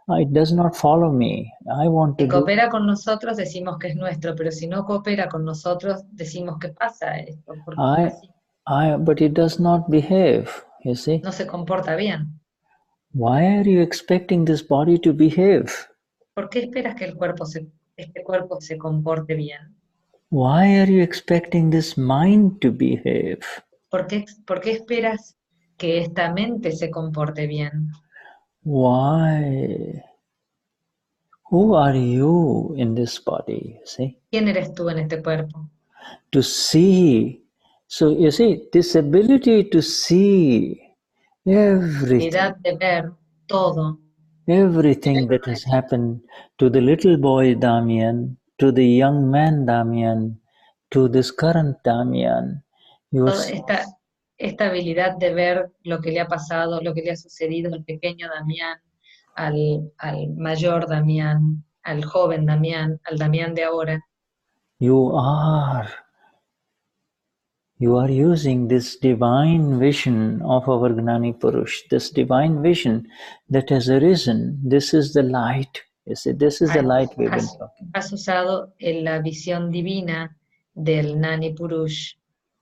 It does not follow me. I want to Si do. coopera con nosotros, decimos que es nuestro, pero si no coopera con nosotros, decimos que pasa esto, porque es así. But it does not behave, you see. No se comporta bien. Why are you expecting this body to behave? ¿Por qué esperas que este cuerpo se comporte bien? Why are you expecting this mind to behave? ¿Por qué esperas que esta mente se comporte bien? Why? Who are you in this body? See? ¿Quién eres tú en este cuerpo? To see. So you see, this ability to see everything. De ver todo. Everything that has happened to the little boy Damian, to the young man Damian, to this current Damian. Esta habilidad de ver lo que le ha pasado, lo que le ha sucedido al pequeño Damián, al mayor Damián, al joven Damián, al Damián de ahora. You are using this divine vision of our Gnani Purush, this divine vision that has arisen. This is the light. You see, this is the light we've been talking. Has usado la visión divina del Gnani Purush.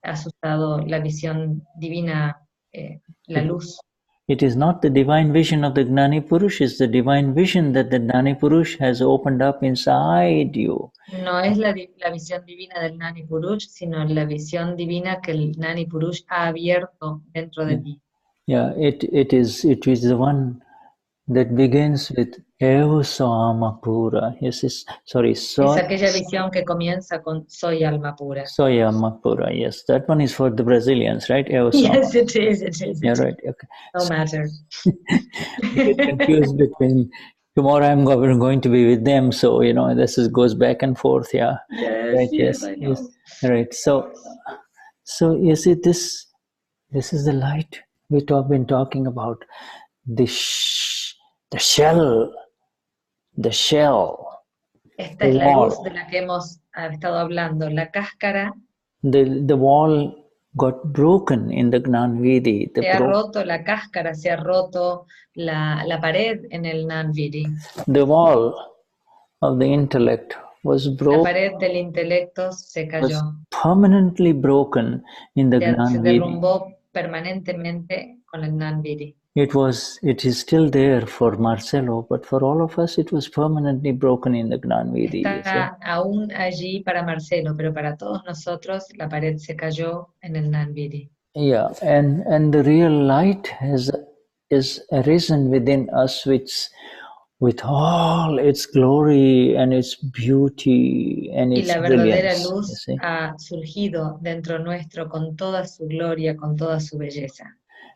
Has usado la visión divina, la luz. It is not the divine vision of the Gnani Purush, it's the divine vision that the Gnani Purush has opened up inside you. No es la visión divina del Gnani Purush, sino la visión divina que el Gnani Purush ha abierto dentro de ti. Yeah, it is the one that begins with Eva Soama Pura. Yes, sorry, es aquella visión que comienza con Soy alma pura. Soy alma pura, yes. That one is for the Brazilians, right? Eva Soama. Yes, it is. Yeah, right. Okay. No matter. I get confused between tomorrow I'm going to be with them, so this goes back and forth. Yeah. Yes, right. Yes. Right. So you see, this is the light we've been talking about. The shell. Esta es la luz de la que hemos estado hablando, la cáscara. The wall got broken in the Gnanvidi. Se ha roto la cáscara, se ha roto la pared en el Gnanvidi. The wall of the intellect was broken. La pared del intelecto se cayó. Was permanently broken in the Gnanvidi. Se derrumbó permanentemente con el Gnanvidi. It is still there for Marcelo, but for all of us it was permanently broken in the Gnanvidi. Está aún allí para Marcelo, pero para todos nosotros la pared se cayó en el Gnanvidi. Yeah, and the real light is arisen within us, with all its glory and its beauty and its brilliance. Y la verdadera luz ha surgido dentro nuestro con toda su gloria, con toda su belleza.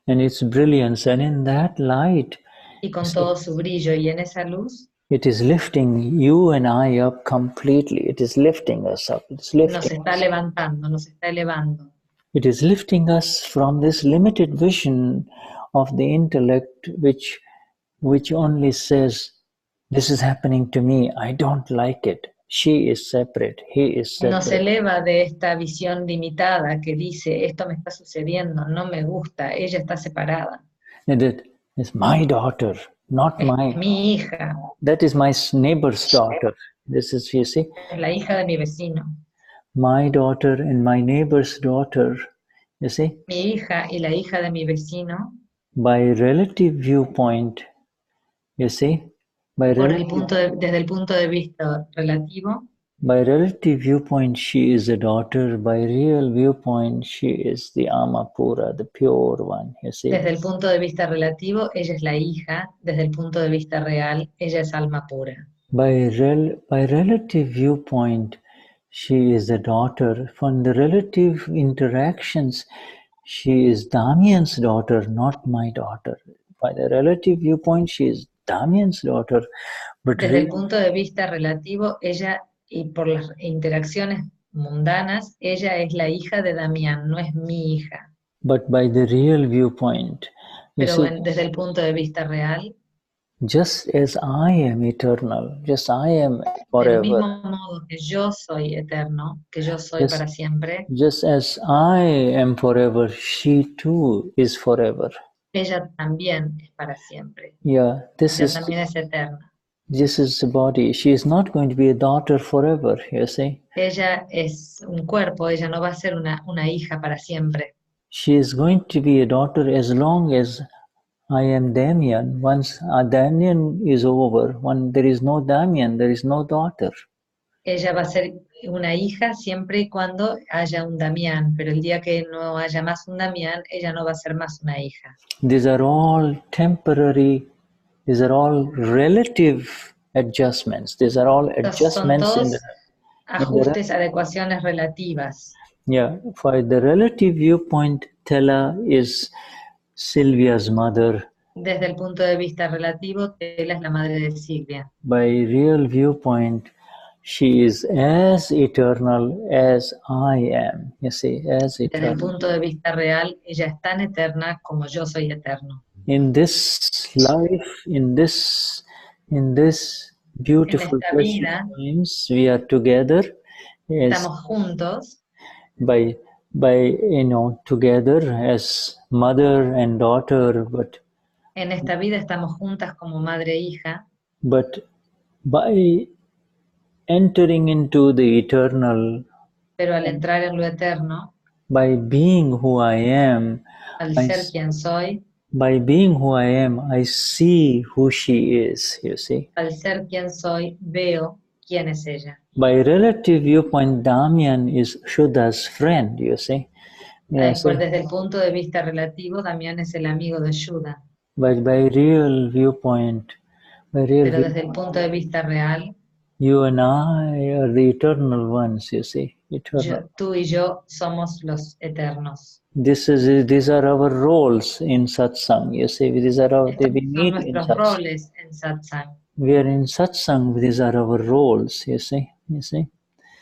And its brilliance, and in that light, y con todo su brillo, y en esa luz, it is lifting you and I up completely. It is lifting us up. It's lifting nos está levantando, nos está elevando. It is lifting us from this limited vision of the intellect, which only says, "This is happening to me. I don't like it. She is separate. He is separate." Nos eleva de esta visión limitada que dice, esto me está sucediendo, no me gusta, ella está separada. And that is my daughter, not my. Mi hija. That is my neighbor's daughter. This is, you see. Es la hija de mi vecino. My daughter and my neighbor's daughter, you see. Mi hija y la hija de mi vecino. By relative viewpoint, you see. Desde el punto de vista relativo. By relative viewpoint, she is a daughter. By real viewpoint, she is the Amapura, the pure one. You see? Desde el punto de vista relativo, ella es la hija. Desde el punto de vista real, ella es alma pura. By relative viewpoint, she is the daughter. From the relative interactions, she is Damian's daughter, not my daughter. By the relative viewpoint, she is Damian's daughter, but desde el punto de vista relativo, ella, y por las interacciones mundanas, ella es la hija de Damián, no es mi hija. But by the real viewpoint, pero desde el punto de vista real, just as I am eternal, just I am forever. Del mismo modo que yo soy eterno, que yo soy para siempre. Just as I am forever, she too is forever. ella también es para siempre. Yeah, Ella también es eterna. this is the body. She is not going to be a daughter forever, you see. Ella es un cuerpo, ella no va a ser una hija para siempre. She is going to be a daughter as long as I am Damien. Once Damien is over, when there is no Damien, there is no daughter. Ella va a ser una hija siempre y cuando haya un Damián, pero el día que no haya más un Damián, ella no va a ser más una hija. These are all temporary, these are all relative adjustments. These are all adjustments Son in todos ajustes, adecuaciones relativas. Yeah, for the relative viewpoint, Tela is Silvia's mother. Desde el punto de vista relativo, Tela es la madre de Silvia. By real viewpoint, she is as eternal as I am. You see, as Desde el eternal. punto de vista real, ella es tan eterna como yo soy eterno. In this life, in this beautiful esta vida, times, we are together. Estamos juntos. By together as mother and daughter, but en esta vida estamos juntas como madre e hija. But by entering into the eternal, pero al entrar en lo eterno, by being who I am, al ser quien soy, by being who I am, I see who she is, you see. Al ser quien soy, veo quién es ella. By relative viewpoint, Damian is Shuddha's friend, you see. Desde el punto de vista relativo, Damián es el amigo de Shuddha. But by real viewpoint, pero desde el punto de vista real, you and I are the eternal ones, you see. Eternal. Tú y yo somos los eternos. These are our roles in satsang, you see. These are our, we meet in nuestros satsang. roles en satsang. We are in satsang, these are our roles, you see. You see.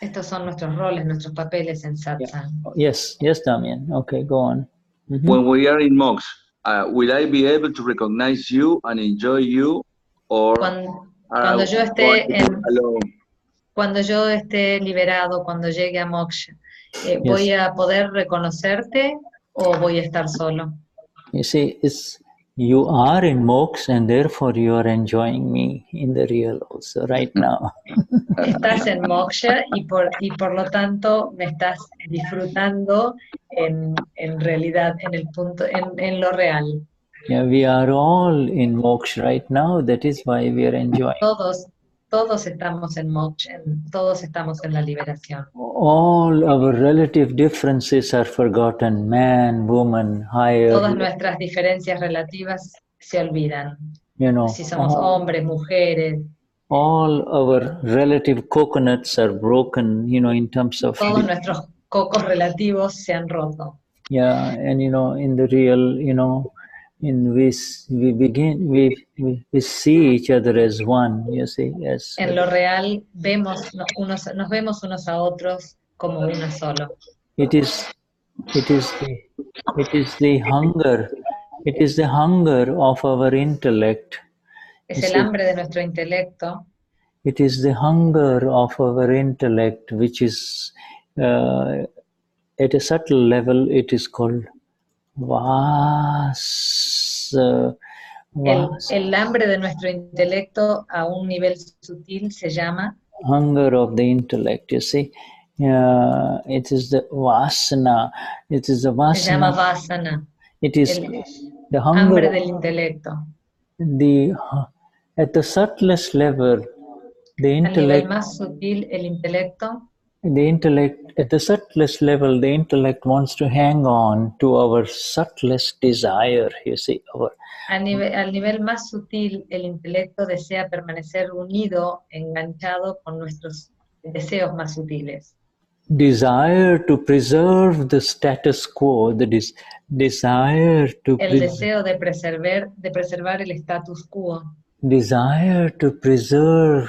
Estos son nuestros roles, nuestros papeles en satsang. Yeah. Yes, Damian. Okay, go on. Mm-hmm. When we are in moksha, will I be able to recognize you and enjoy you, or cuando yo esté cuando yo esté liberado, cuando llegue a moksha, ¿voy a poder reconocerte o voy a estar solo? You see, you are in moksha and therefore you are enjoying me in the real also right now. Estás en moksha y por lo tanto me estás disfrutando en realidad, en el punto, en lo real. Yeah, we are all in moksha right now, that is why we are enjoying. Todos estamos en moksha, todos estamos en la liberación. All our relative differences are forgotten, man, woman, higher. Todas nuestras diferencias relativas se olvidan. You know, si somos hombres, mujeres. All our relative coconuts are broken, you know, in terms of. Todos nuestros cocos relativos se han roto. Yeah, and you know, in the real, you know, we see each other as one, you see, as. En lo real nos vemos unos a otros como uno solo. It is the hunger. It is the hunger of our intellect. Es el hambre de nuestro intelecto. It is the hunger of our intellect, which is at a subtle level. It is called vas. El hambre de nuestro intelecto a un nivel sutil se llama hunger of the intellect. You see, it is the vasana. It is the vasana. Se llama vasana. It is the hunger. Hambre del intelecto. At the subtlest level, the intellect. Al nivel más sutil, el intelecto. The intellect, at the subtlest level, the intellect wants to hang on to our subtlest desire, you see. Al nivel más sutil, el intelecto desea permanecer unido, enganchado con nuestros deseos más sutiles. Desire to preserve the status quo, desire to el deseo de preservar el status quo. Desire to preserve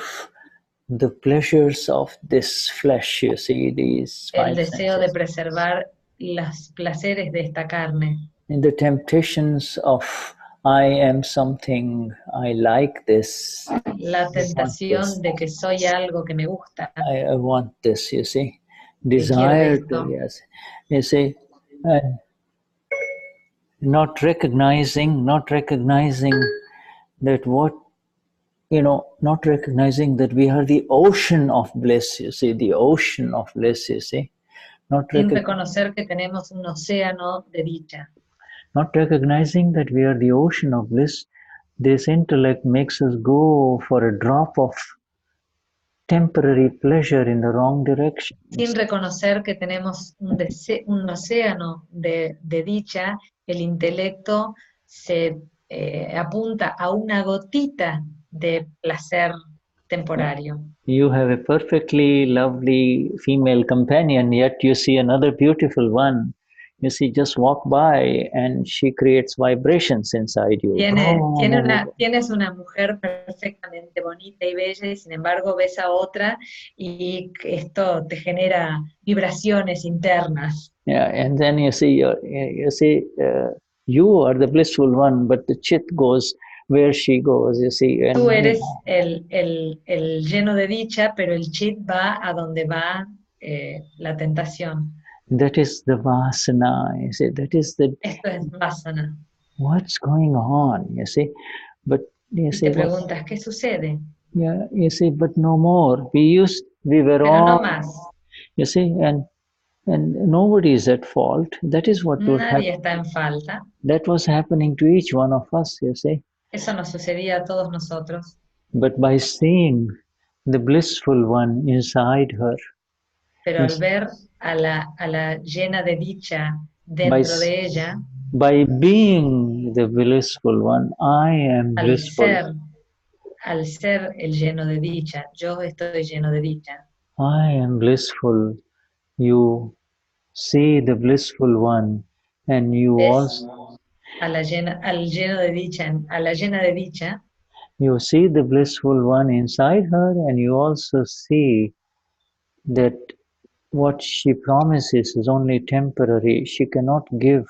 the pleasures of this flesh, you see, these el deseo de preservar los placeres de esta carne. In the temptations of I am something, I like this. La tentación de que soy algo que me gusta. I want this, you see. Desire to, yes. You see, not recognizing that what, not recognizing that we are the ocean of bliss, you see, the ocean of bliss, you see. Sin reconocer que tenemos un océano de dicha. Not recognizing that we are the ocean of bliss, this intellect makes us go for a drop of temporary pleasure in the wrong direction. Sin reconocer que tenemos un océano de dicha, el intelecto se apunta a una gotita de placer temporario. You have a perfectly lovely female companion, yet you see another beautiful one. You see, just walk by and she creates vibrations inside you. Tienes una mujer perfectamente bonita y bella y sin embargo ves a otra y esto te genera vibraciones internas. Yeah, and then you see, you are the blissful one, but the chit goes where she goes, you see. And tú eres el lleno de dicha, pero el chit va a donde va la tentación. That is the vasana, you see, that is the... Esto es vasana. What's going on, you see? But you see, te preguntas, ¿qué sucede? Yeah, you see, but no more. We were pero all... no más. You see, and nobody is at fault. That is what was Nadie está en falta. That was happening to each one of us, you see. Eso nos sucedía a todos nosotros. But by seeing the blissful one inside her, pero al ver a la llena de dicha dentro de ella, by being the blissful one, I am blissful. Al ser el lleno de dicha, yo estoy lleno de dicha. I am blissful. You see the blissful one, and you also a la llena de dicha. You see the blissful one inside her, and you also see that what she promises is only temporary. She cannot give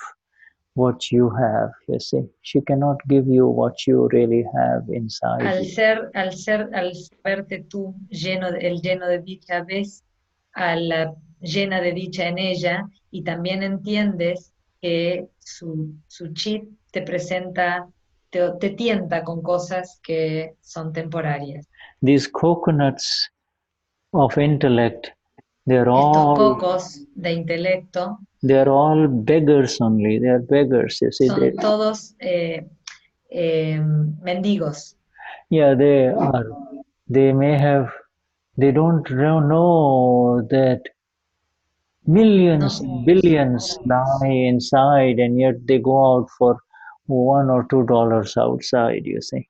what you have, you see. She cannot give you what you really have inside al verte tú el lleno de dicha, ves a la llena de dicha en ella y también entiendes que su chit te presenta, te tienta con cosas que son temporarias. These coconuts of intellect, they're Estos all cocos de intelecto, they're all beggars only. They're beggars, you see. Son todos mendigos. Yeah, they are. They may have. They don't know that millions, billions lie inside, and yet they go out for $1 or $2 outside. You see.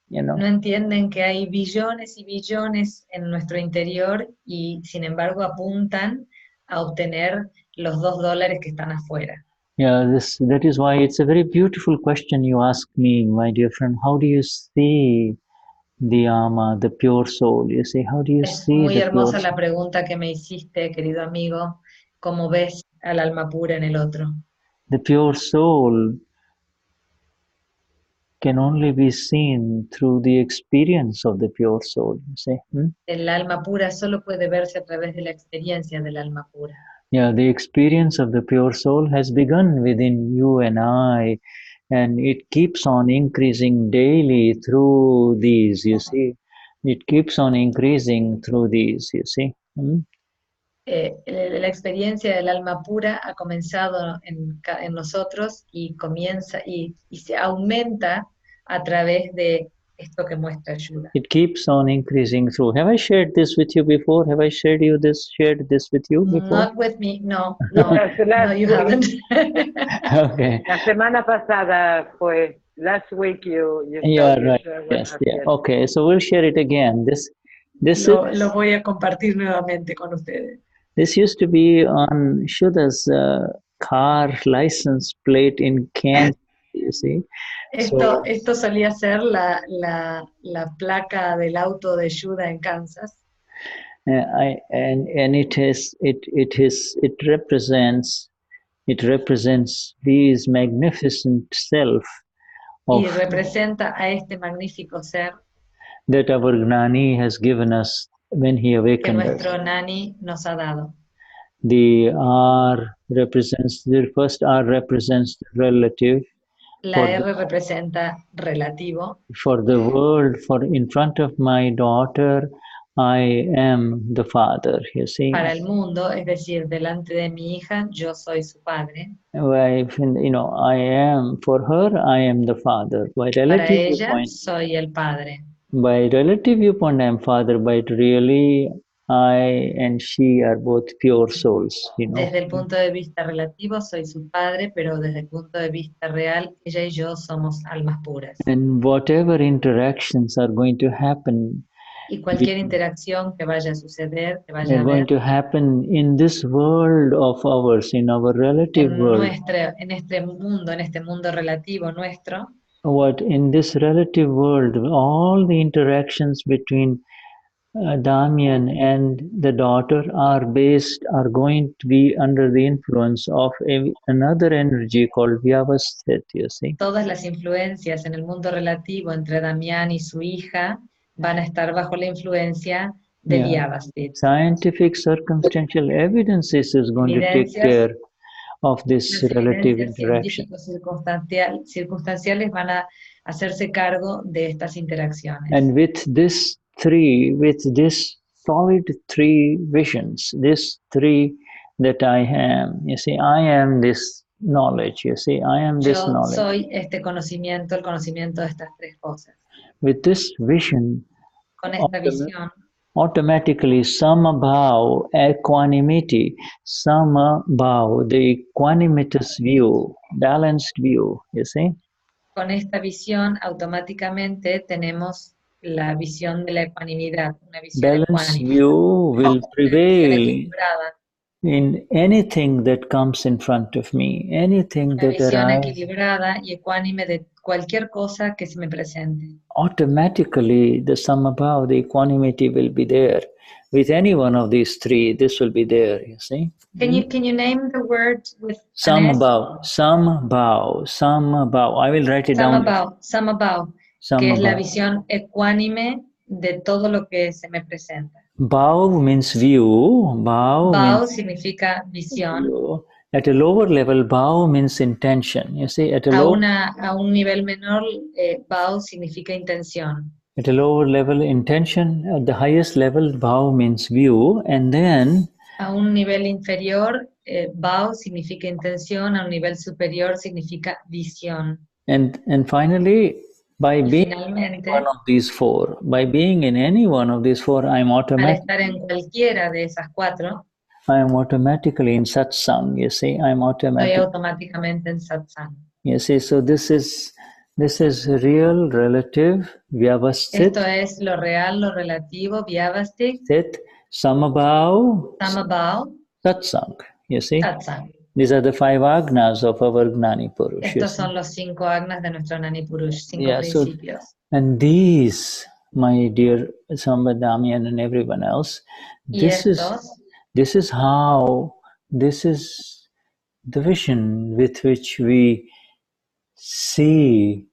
You know. No entienden que hay billones y billones en nuestro interior y sin embargo apuntan a obtener los $2 que están afuera. Yeah, that is why it's a very beautiful question you ask me, my dear friend. How do you see the Ama, the pure soul? You say, how do you see muy the hermosa pure la pregunta que me hiciste, querido amigo. ¿Cómo ves al alma pura en el otro? The pure soul can only be seen through the experience of the pure soul. You say, El alma pura solo puede verse a través de la experiencia del alma pura. Yeah, the experience of the pure soul has begun within you and I, and it keeps on increasing daily through these, you see. It keeps on increasing through these, you see. La experiencia del alma pura ha comenzado en nosotros y comienza y se aumenta a través de esto que muestra Shuddha. It keeps on increasing through. Have I shared this with you before? Have I shared this with you before? Not with me, no, you haven't. Okay. La semana pasada fue, last week you Yeah, right. Yes, yeah. Okay, so we'll share it again. Lo voy a compartir nuevamente con ustedes. This used to be on Shuddha's car license plate in Kansas, you see. Esto solía ser la placa del auto de Shuddha en Kansas. And it represents these magnificent self y representa a este magnífico ser that our Gnani has given us when he awakened que nuestro us. Gnani nos ha dado. The R represents, the first R represents the relative. La R representa relativo. For the world, for in front of my daughter, I am the father, you see. Para el mundo, es decir, delante de mi hija, yo soy su padre. You know, I am, for her, I am the father. By Para relative ella, viewpoint, soy el padre. by relative viewpoint, I am father, but really, I and she are both pure souls, you know. Desde el punto de vista relativo, soy su padre, pero desde el punto de vista real, ella y yo somos almas puras. And whatever interactions are going to happen, Y cualquier interacción que vaya a suceder, que vaya are a going haber to happen in this world of ours, in our relative world. en este mundo relativo nuestro, What in this relative world, all the interactions between Damian and the daughter are going to be under the influence of another energy called Vyavasthit, you see. todas las influencias en el mundo relativo entre Damián y su hija van a estar bajo la influencia de Vyavasthit. Scientific circumstantial evidences is going to take care of this relative interaction. Circunstanciales van a hacerse cargo de estas interacciones. And with this solid three visions, this three that I am, you see, I am this knowledge, you see, I am this knowledge. Yo soy este conocimiento, el conocimiento de estas tres cosas. With this vision, con esta visión, automatically samabhav, equanimity, samabhav, the equanimitous view, balanced view, you see. Con esta visión automáticamente tenemos la visión de la ecuanimidad, una visión balanced view will prevail in anything that comes in front of me, anything that visión arises. Equilibrada y ecuánime de cualquier cosa que se me presente. Automatically, the samabhav, the equanimity will be there. With any one of these three, this will be there, you see. Can you name the word with samabhav, samabhav, samabhav. I will write it down. Samabhav, que es la visión ecuánime de todo lo que se me presenta. Bhav means view. Bhav significa visión. View. At a lower level, bhav means intention. You see, at a un nivel menor, bhav significa intención. At a lower level, intention. At the highest level, bhav means view, and then. A un nivel inferior, bhav significa intención. A un nivel superior significa visión. And finally, by being in one of these four, by being in any one of these four, I am automatically. Al estar en cualquiera de esas cuatro. I am automatically in satsang, you see, I am automaticamente en satsang. You see, so this is real, relative, vyavasthit. Esto es lo real, lo relativo, vyavasthit. Samabhav, satsang, you see. Satsang. These are the 5 agnas of our Gnani Purush. Estos son los 5 agnas de nuestro Gnani Purush, 5 principios. So, and these, my dear Damian and everyone else, this is the vision with which we see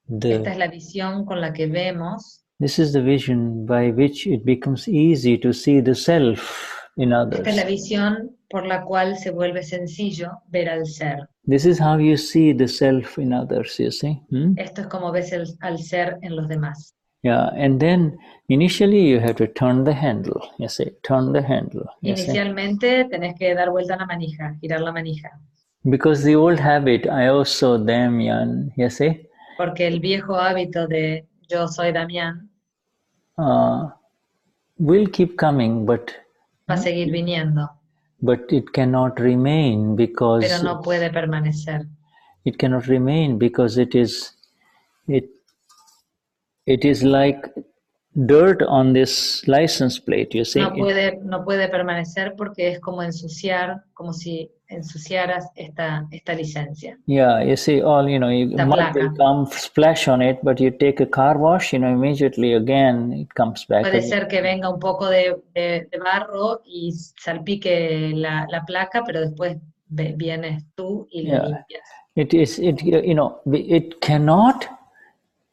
Esta es la visión con la que vemos. This is the vision by which it becomes easy to see the self in others. Esta es la visión por la cual se vuelve sencillo ver al ser. This is how you see the self in others, you see. Esto es como ves al ser en los demás. Yeah, and then initially you have to turn the handle, you see, turn the handle. Inicialmente tenés que dar vuelta a la manija, girar la manija. Because the old habit, I also Damian, you see. Porque el viejo hábito de yo soy Damián will keep coming, but va a seguir viniendo. But it cannot remain because pero no puede permanecer. It cannot remain because it is like dirt on this license plate, you see. No puede permanecer porque es como ensuciar, como si ensuciaras esta licencia. Yeah, you see, mud will come, splash on it, but you take a car wash, immediately again it comes back. Puede ser que venga un poco de barro y salpique la placa, pero después vienes tú y lo limpias.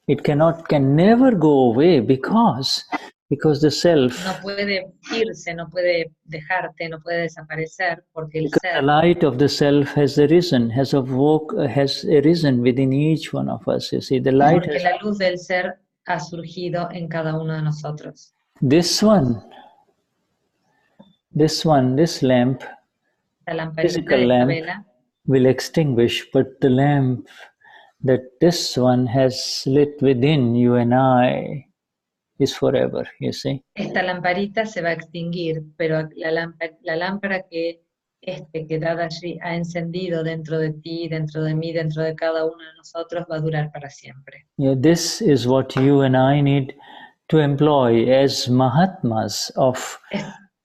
It can never go away because Because the self, no puede irse, no puede dejarte, no puede desaparecer, porque el because the ser, light of the self has arisen, has arisen within each one of us. You see, the light porque has, la luz del ser ha surgido en cada uno de nosotros. this lamp, La lamparita physical de esta lamp, vela will extinguish, but the lamp that this one has lit within you and I is forever, you see. esta lamparita se va a extinguir, pero la lámpara que Dadashri ha encendido dentro de ti, dentro de mí, dentro de cada uno de nosotros, va a durar para siempre. Yeah, this is what you and I need to employ as mahatmas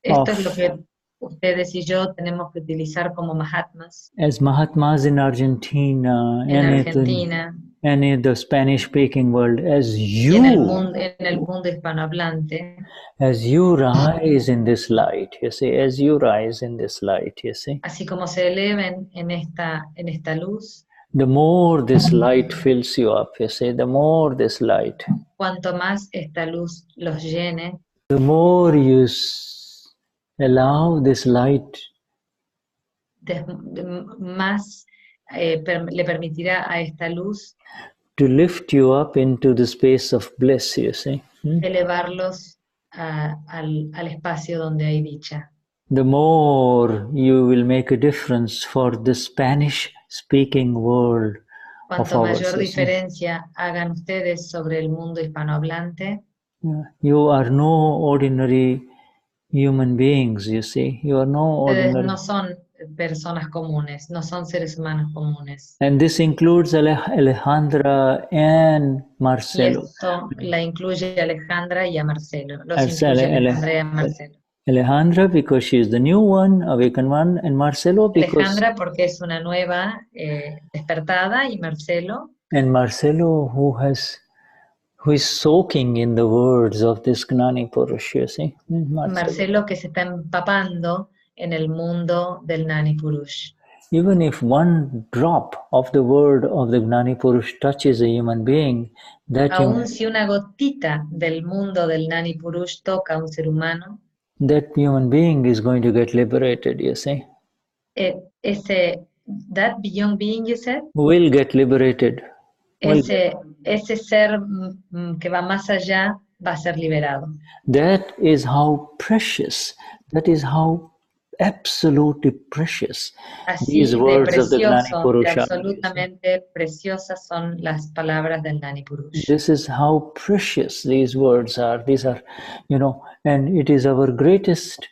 Esto es lo que ustedes y yo tenemos que utilizar como mahatmas as mahatmas in Argentina, en Argentina, and in the Spanish-speaking world, as y en el mundo hispanohablante, as you rise in this light, you see, as you rise in this light, you see. así como se eleven en esta luz, The more this light fills you up, you see, the more this light, cuanto más esta luz los llene, the more you allow this light más le permitirá a esta luz to lift you up into the space of bliss, you see. elevarlos al espacio donde hay dicha. The more you will make a difference for the Spanish-speaking world. Cuanto mayor diferencia hagan ustedes sobre el mundo hispanohablante, you are no ordinary human beings, you see. You are no ustedes ordinary. no son personas comunes, no son seres humanos comunes. And this includes Alejandra and Marcelo. Y esto la incluye a Alejandra y a Marcelo. Los incluye a Alejandra y a Marcelo. Alejandra because she is the new one, awakened one, and Marcelo because... Alejandra porque es una nueva despertada, y Marcelo. And Marcelo who is soaking in the words of this Gnani Purush, you see. Marcelo que se está empapando en el mundo del Gnani Purush. Even if one drop of the word of the Gnani Purush touches a human being, aun si una gotita del mundo del Gnani Purush toca a un ser humano, that human being is going to get liberated, you see. That beyond being, you said? Will get liberated. Ese ser que va más allá va a ser liberado. That is how precious, that is how absolutely precious these words of the Gnani Purush are. Absolutamente preciosas son las palabras del Gnani Purush. This is how precious these words are. These are, you know, and it is our greatest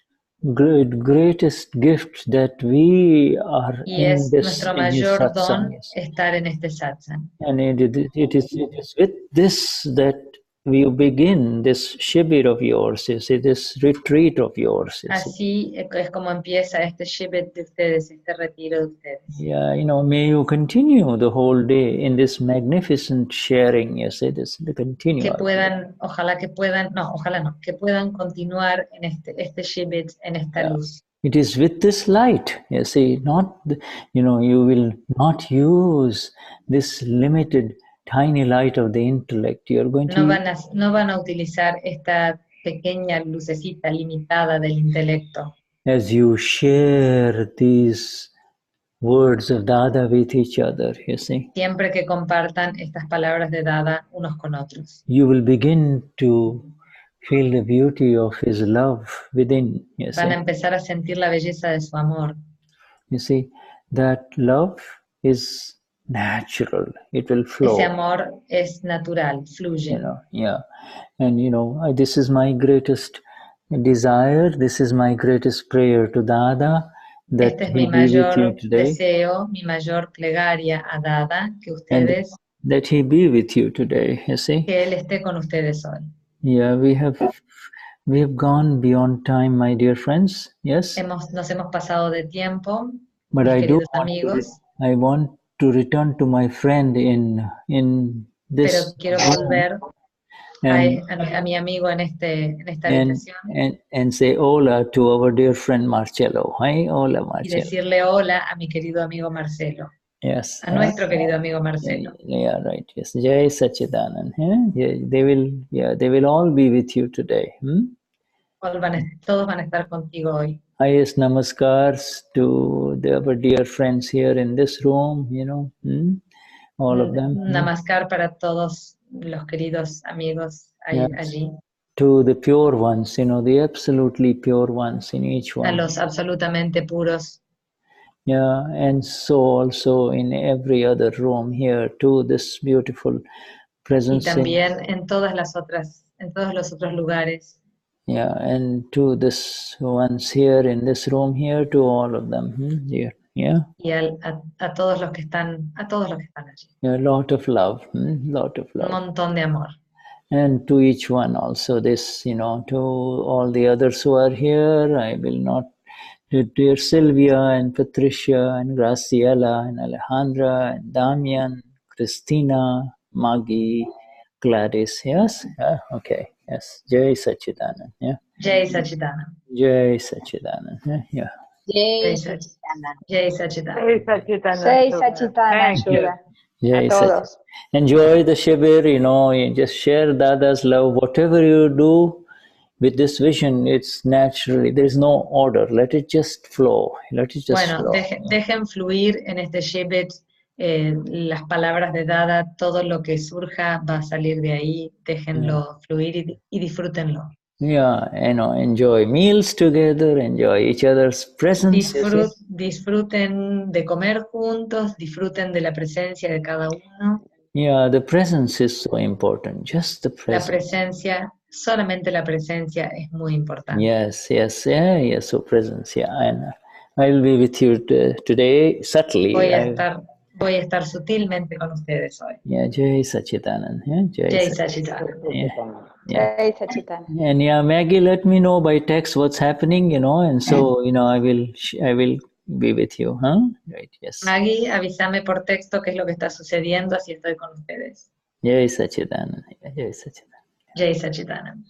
gift that we are in this satsang. Estar en este satsang. And it is with this that we begin this shibir of yours, you see, this retreat of yours. Así es como empieza este shibir de ustedes, este retiro de ustedes. Yeah, you know, may you continue the whole day in this magnificent sharing, you see, this continue. Que puedan, que puedan continuar en este shibir, en esta luz. It is with this light, you see, not, you know, you will not use this limited tiny light of the intellect. You are going to no van a utilizar esta pequeña lucecita limitada del intelecto. As you share these words of Dada with each other, you see. Siempre que compartan estas palabras de Dada unos con otros. You will begin to feel the beauty of his love within, you see. Van a empezar a sentir la belleza de su amor. You see, that love is natural, it will flow. Ese amor es natural, fluye. You know, yeah. And you know, this is my greatest desire, this is my greatest prayer to Dada, that este es he mi be with you mayor today. Deseo, mi mayor plegaria a Dada, que ustedes, that he be with you today, you see. Que él esté con ustedes hoy. Yeah, we have gone beyond time, my dear friends. Yes. Nos hemos pasado de tiempo, but mis I queridos do amigos. I want to return to my friend in this. Pero quiero volver a mi amigo en esta habitación. And say hola to our dear friend Marcelo. Hi, hola Marcelo. Y decirle hola a mi querido amigo Marcelo. Yes. A nuestro querido amigo Marcelo. Yeah, right. Yes. Jai Sachidanand. Yeah, they will all be with you today. Todos van a estar contigo hoy. Highest namaskars to our dear friends here in this room, all of them. Namaskar para todos los queridos amigos allí. To the pure ones, the absolutely pure ones in each one. A los absolutamente puros. Yeah, and so also in every other room here too, this beautiful presence. Y también en todos los otros lugares. Yeah, and to this ones here in this room here, to all of them. Yeah. Y a todos los que están allí. Yeah, lot of love, lot of love. Un montón de amor. And to each one also this, to all the others who are here, I will not. Dear Silvia and Patricia and Graciela and Alejandra and Damian, Christina, Maggie, Gladys. Yes? Okay. Yes. Jai Sachidanand. Yeah. Jai Sachidanand. Jai Sachidanand. Yeah. Jai Sachidanand. Jai Sachidanand. Jai Sachidanand. Jai Sachidanand, Shuddha. Jai A todos. Enjoy the Shibir, you just share Dada's love. Whatever you do, with this vision, it's naturally, there's no order. Let it just flow. Let it just flow. Dejen fluir en este Shebet las palabras de Dada, todo lo que surja va a salir de ahí. Déjenlo fluir y disfrútenlo. Yeah, enjoy meals together, enjoy each other's presence. Disfruten de comer juntos, disfruten de la presencia de cada uno. Yeah, the presence is so important. Just the presence. La presencia. Solamente la presencia es muy importante. Yes, so presence, and I'll be with you today, subtly. Voy a estar sutilmente con ustedes hoy. Yeah, Jai Sachidanand. Jai Sachidanand. Jai Sachidanand. And Maggie, let me know by text what's happening, and so, I will be with you, Right, yes. Maggie, avísame por texto qué es lo que está sucediendo, así estoy con ustedes. Jai Sachidanand. Jai Sachidanand. Jai Sachidanand.